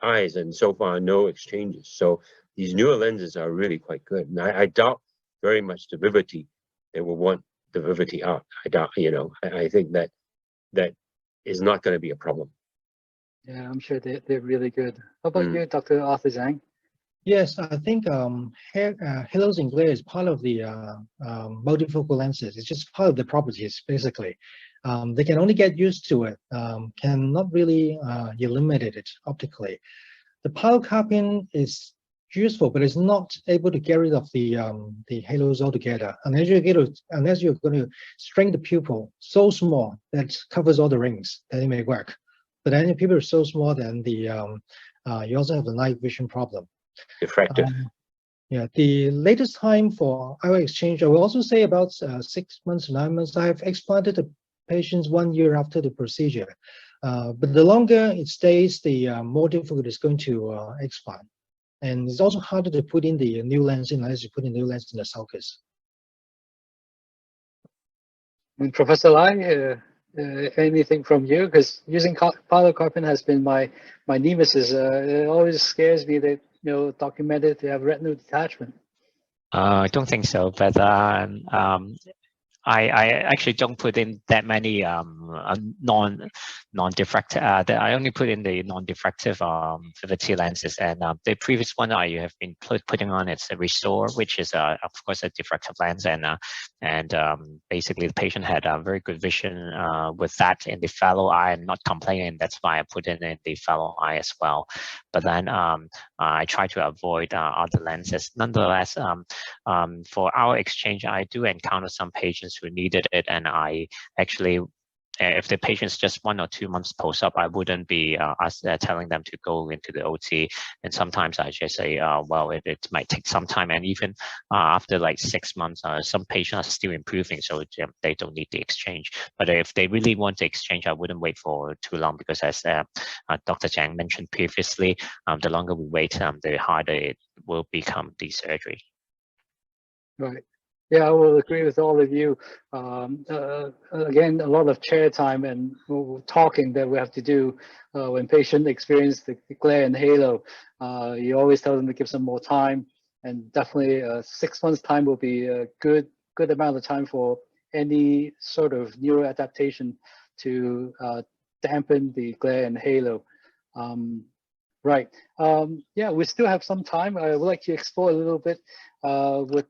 eyes, and so far no exchanges. So these newer lenses are really quite good. And I doubt very much the Vivity. They will want the Vivity out. I doubt, I think that is not going to be a problem. Yeah, I'm sure they're really good. How about you, Dr. Arthur Zhang? Yes, I think halos and glare is part of the multifocal lenses. It's just part of the properties, basically. They can only get used to it, cannot really eliminate it optically. The pilocarpine is useful, but it's not able to get rid of the halos altogether. Unless you're going to shrink the pupil so small that covers all the rings, then it may work. But then if people are so small, then you also have the night vision problem. Diffractive. Yeah, the latest time for IOL exchange, I will also say about 6 months to 9 months. I have explanted the patients 1 year after the procedure. But the longer it stays, the more difficult it's going to expand. And it's also harder to put in the new lens unless you put in new lens in the sulcus. And Professor Lai, anything from you? Because using pilocarpine has been my nemesis. It always scares me that documented to have retinal detachment. I don't think so, but I actually don't put in that many non-diffractive. I only put in the non-diffractive Vivity lenses, and the previous one I have been putting on it's a Restore, which is of course a diffractive lens, and basically the patient had a very good vision with that in the fellow eye and not complaining. That's why I put in the fellow eye as well. But then I try to avoid other lenses. Nonetheless, for our exchange, I do encounter some patients who needed it, and I actually, if the patient's just 1 or 2 months post-op, I wouldn't be telling them to go into the OT. And sometimes I just say, well, it might take some time. And even after like 6 months, some patients are still improving, so they don't need the exchange. But if they really want the exchange, I wouldn't wait for too long, because as Dr. Zhang mentioned previously, the longer we wait, the harder it will become the surgery. Right. Yeah, I will agree with all of you. Again, a lot of chair time and talking that we have to do when patients experience the glare and halo. You always tell them to give some more time, and definitely 6 months time will be a good amount of time for any sort of neuroadaptation to dampen the glare and halo. Right. Yeah, we still have some time. I would like to explore a little bit with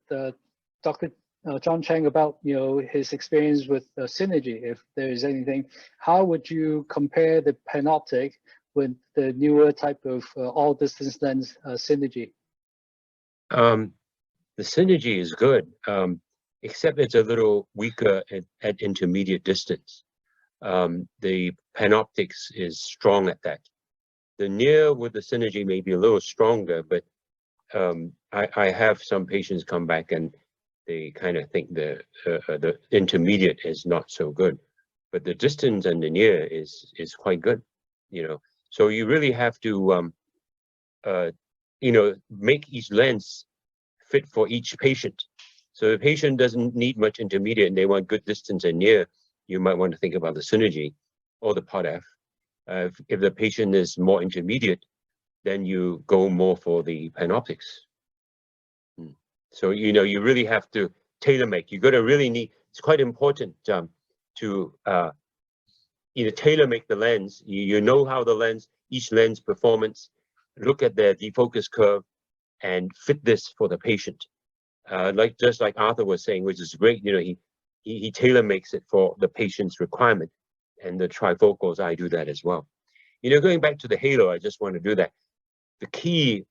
Dr. John Chang about his experience with Synergy. If there is anything, how would you compare the Panoptic with the newer type of all-distance lens Synergy? The Synergy is good, except it's a little weaker at intermediate distance. The Panoptics is strong at that. The near with the Synergy may be a little stronger, but I have some patients come back and they kind of think the intermediate is not so good, but the distance and the near is quite good, So you really have to, make each lens fit for each patient. So the patient doesn't need much intermediate and they want good distance and near, you might want to think about the Synergy or the Pod F. If the patient is more intermediate, then you go more for the Panoptics. So, you really have to tailor make. You got to really need, it's quite important to tailor make the lens. You know how the lens, each lens performance, look at their defocus curve and fit this for the patient. Just like Arthur was saying, which is great, he tailor makes it for the patient's requirement. And the trifocals, I do that as well. Going back to the halo, I just want to do that. the key,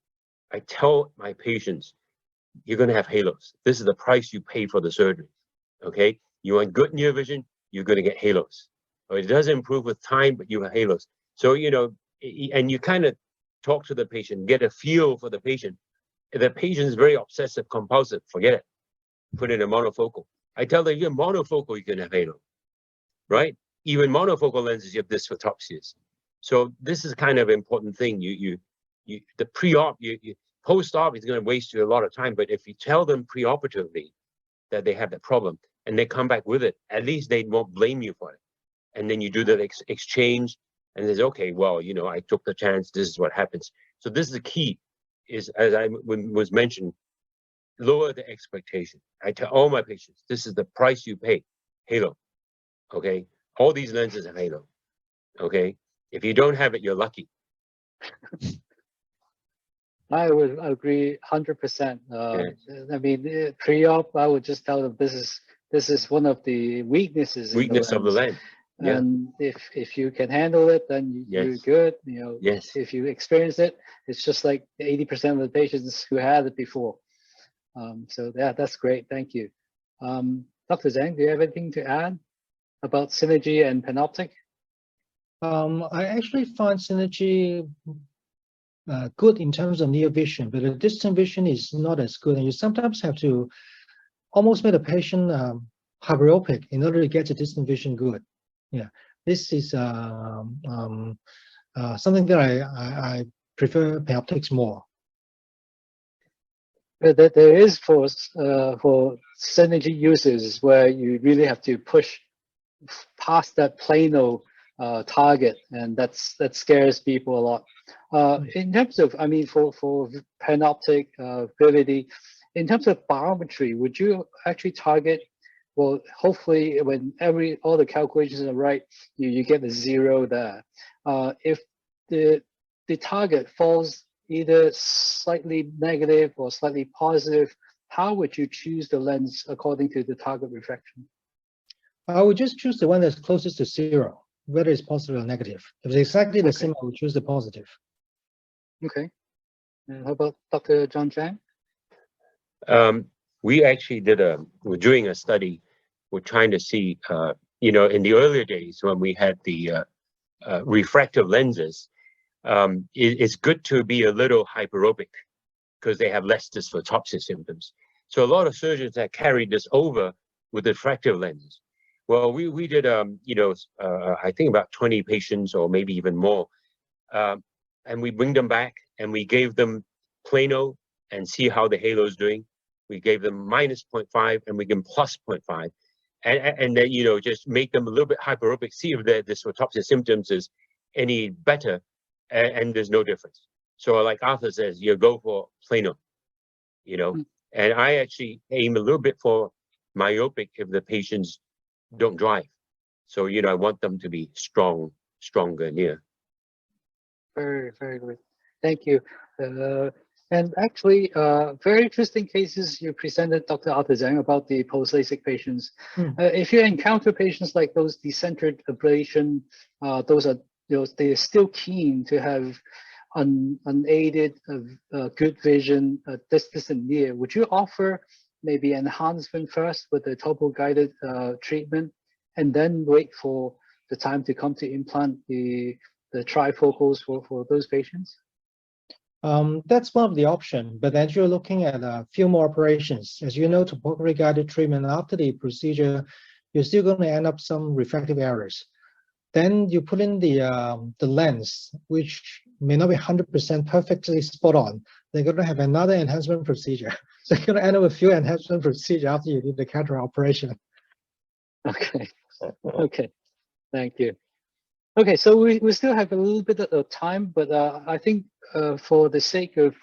I tell my patients, you're going to have halos. This is the price you pay for the surgery. Okay, you want good near vision, you're going to get halos. So it does improve with time, but you have halos. So, you know, and you kind of talk to the patient, get a feel for the patient. If the patient is very obsessive compulsive, forget it. Put it in monofocal. I tell them, you're monofocal, you can have halo, right? Even monofocal lenses, you have dysphotopsias. So this is kind of an important thing. The pre-op, post-op is going to waste you a lot of time. But if you tell them preoperatively that they have that problem and they come back with it, at least they won't blame you for it. And then you do the exchange and there's, okay, well, you know, I took the chance, this is what happens. So this is the key, is, as I was mentioned, lower the expectation. I tell all my patients, this is the price you pay, halo, okay? All these lenses have halo, okay? If you don't have it, you're lucky. I would agree 100%. I mean, pre-op, I would just tell them this is one of the weaknesses Of the lens. Yeah. And if you can handle it, then you're good. You know, if you experience it, it's just like 80% of the patients who had it before. So that's great. Thank you. Dr. Zhang, do you have anything to add about Synergy and Panoptic? I actually find Synergy good in terms of near vision, but the distant vision is not as good. And you sometimes have to almost make the patient hyperopic in order to get the distant vision good. Yeah, this is something that I prefer Panoptics more. But there is for Synergy users where you really have to push past that plano target, and that scares people a lot. In terms of, I mean, for Panoptic Vivity, in terms of biometry, would you actually target? Well, hopefully, when all the calculations are right, you get a 0 there. If the target falls either slightly negative or slightly positive, how would you choose the lens according to the target refraction? I would just choose the one that's closest to 0, whether it's positive or negative. If it's exactly the same, I would choose the positive. Okay. And how about Dr. John Chang? We actually we're doing a study. We're trying to see, you know, in the earlier days when we had the refractive lenses, it's good to be a little hyperopic because they have less dysphotopsia symptoms. So a lot of surgeons have carried this over with refractive lenses. Well, we did, you know, I think about 20 patients or maybe even more. And we bring them back and we gave them plano and see how the halo is doing. We gave them -0.5 and we give them +0.5. And then, you know, just make them a little bit hyperopic, see if the dysphotopsia symptoms is any better, and there's no difference. So like Arthur says, you go for plano, you know, and I actually aim a little bit for myopic if the patients don't drive. So, you know, I want them to be stronger near. Very, very good. Thank you. And actually, very interesting cases you presented, Dr. Arthur Zhang, about the post-LASIK patients. If you encounter patients like those decentered ablation, those are, you know, they're still keen to have unaided, good vision, distant near. Would you offer maybe enhancement first with the topo-guided treatment, and then wait for the time to come to implant the trifocals for those patients? That's one of the options, but as you're looking at a few more operations, as you know, topography guided treatment after the procedure, you're still going to end up some refractive errors. Then you put in the lens, which may not be 100% perfectly spot on. They're going to have another enhancement procedure. So you're going to end up with a few enhancement procedures after you did the cataract operation. Okay. Okay. Thank you. Okay, so we still have a little bit of time, but I think for the sake of,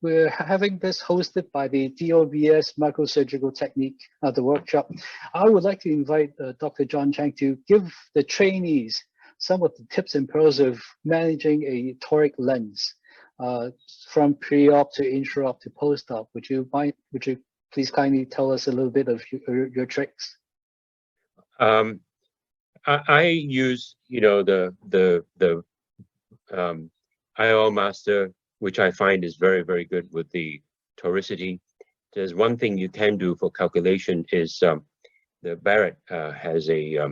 we're having this hosted by the DOVS Microsurgical Technique, the workshop. I would like to invite Dr. John Chang to give the trainees some of the tips and pearls of managing a toric lens from pre-op to intra-op to post-op. Would you please kindly tell us a little bit of your tricks? I use, you know, the IOL master which I find is very, very good with the toricity. There's one thing you can do for calculation is the Barrett has a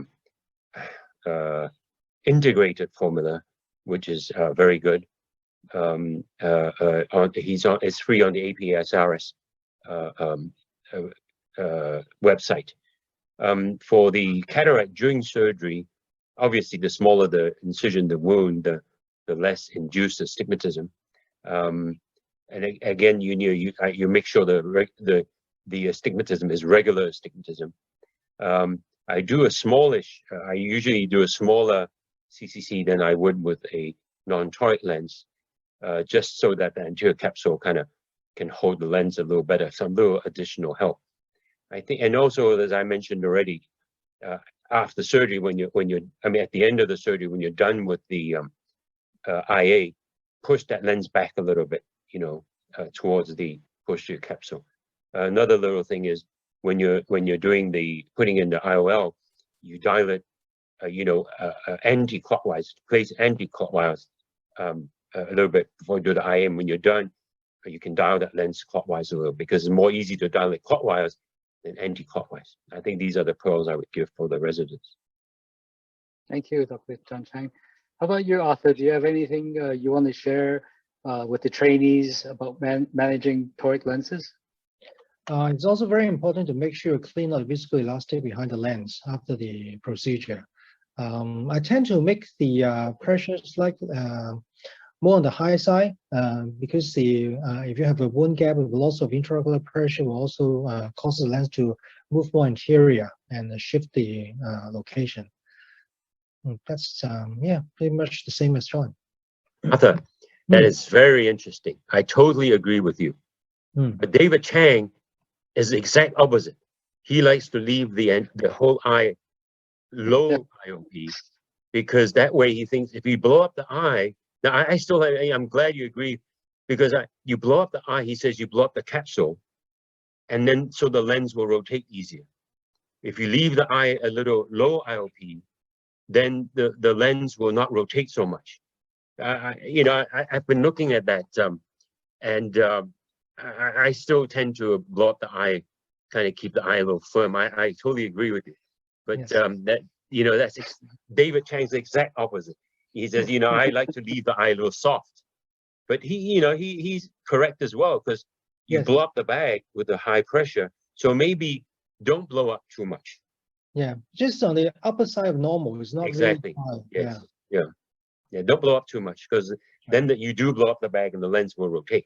integrated formula, which is very good. It's free on the APSRS website. For the cataract during surgery, obviously the smaller the incision, the wound, the less induced astigmatism. And again, you make sure the astigmatism is regular astigmatism. I do a smallish. I usually do a smaller CCC than I would with a non-toric lens, just so that the anterior capsule kind of can hold the lens a little better. Some little additional help, I think. And also, as I mentioned already, after surgery, at the end of the surgery, when you're done with the IA, push that lens back a little bit, towards the posterior capsule. Another little thing is when you're doing the putting in the IOL, you dial it, anti-clockwise, place anti-clockwise a little bit before you do the IA. When you're done, you can dial that lens clockwise a little, because it's more easy to dial it clockwise than anti-clockwise. I think these are the pearls I would give for the residents. Thank you, Dr. John Chang. How about you, Arthur? Do you have anything you want to share with the trainees about managing toric lenses? It's also very important to make sure you clean out the viscoelastic behind the lens after the procedure. I tend to make the pressure slightly more on the high side because if you have a wound gap with lots of intraocular pressure, will also cause the lens to move more anterior and shift the location. That's pretty much the same as John. Arthur, that is very interesting. I totally agree with you. But David Chang is the exact opposite. He likes to leave the whole eye low IOP, because that way he thinks if you blow up the eye. Now I'm glad you agree, because you blow up the eye. He says you blow up the capsule, and then so the lens will rotate easier. If you leave the eye a little low IOP, then the lens will not rotate so much. I've been looking at that, and I still tend to blow up the eye, kind of keep the eye a little firm. I totally agree with you, but yes. That's David Chang's the exact opposite. He says, I like to leave the eye a little soft, but he's correct as well, because you blow up the bag with the high pressure, so maybe don't blow up too much. Yeah, just on the upper side of normal. It's not exactly. Really high. Yes. Yeah. Don't blow up too much, because then you do blow up the bag and the lens will rotate.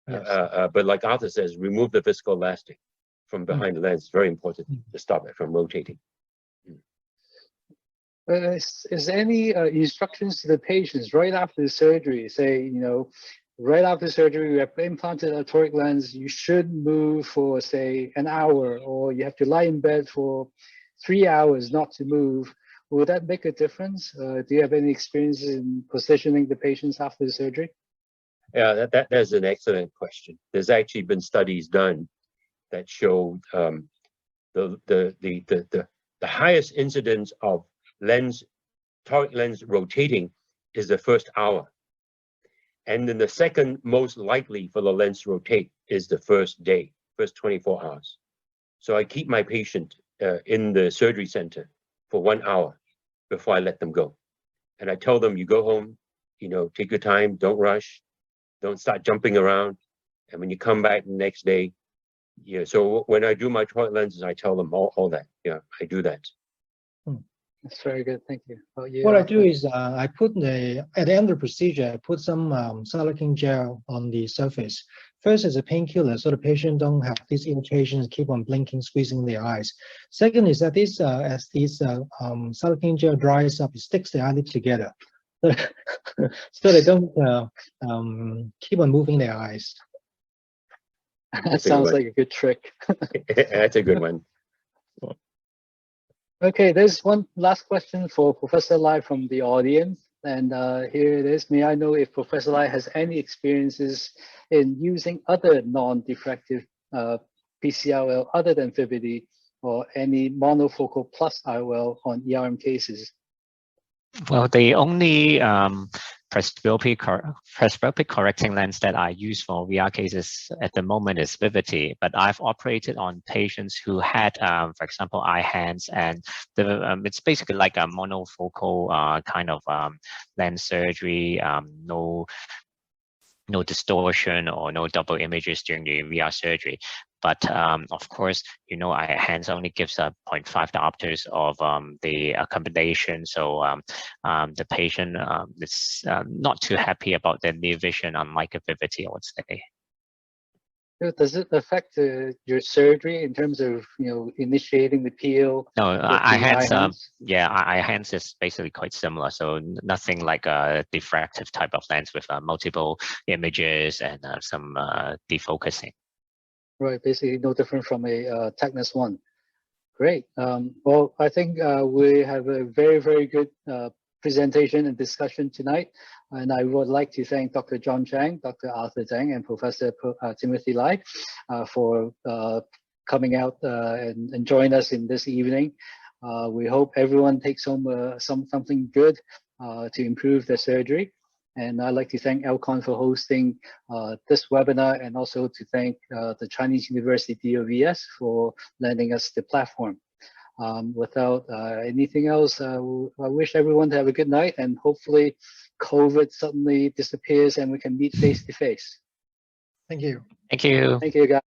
Yes. But like Arthur says, remove the viscoelastic from behind the lens. Very important to stop it from rotating. Is there any instructions to the patients right after the surgery? Say, right after surgery, you have implanted a toric lens, you should move for, say, an hour, or you have to lie in bed for 3 hours not to move. Will that make a difference? Do you have any experiences in positioning the patients after the surgery? Yeah, that's an excellent question. There's actually been studies done that show the highest incidence of toric lens rotating is the first hour. And then the second most likely for the lens to rotate is the first day, first 24 hours. So I keep my patient in the surgery center for 1 hour before I let them go. And I tell them, you go home, take your time, don't rush, don't start jumping around. And when you come back the next day, so when I do my toric lenses, I tell them all that. Yeah, I do that. That's very good. Thank you. What I do is I put at the end of the procedure, I put some silicone gel on the surface. First, as a painkiller, so the patient don't have these irritations, keep on blinking, squeezing their eyes. Second is that as this silicone gel dries up, it sticks the eyelid together, so they don't keep on moving their eyes. That sounds like a good trick. That's a good one. Okay, there's one last question for Professor Lai from the audience. And here it is. May I know if Professor Lai has any experiences in using other non-diffractive PCIOL other than Vivity, or any monofocal plus IOL on ERM cases? Well, the only presbyopia correcting lens that I use for VR cases at the moment is Vivity, but I've operated on patients who had, for example, eye hands, and it's basically like a monofocal kind of lens surgery, no distortion or no double images during the VR surgery. But of course, you know, eye hands only gives a 0.5 diopters of the accommodation. So the patient is not too happy about their near vision, unlike a Vivity, I would say. Does it affect your surgery in terms of, you know, initiating the peel? No, eye hands, yeah, eye hands is basically quite similar. So nothing like a diffractive type of lens with multiple images and some defocusing. Right, basically no different from a Technis one. Great. Well, I think we have a very, very good presentation and discussion tonight. And I would like to thank Dr. John Chang, Dr. Arthur Tang, and Professor Timothy Lai for coming out and join us in this evening. We hope everyone takes home something good to improve their surgery. And I'd like to thank Elcon for hosting this webinar, and also to thank the Chinese University DOVS for lending us the platform. Without anything else, I wish everyone to have a good night, and hopefully COVID suddenly disappears and we can meet face to face. Thank you. Thank you. Thank you, guys.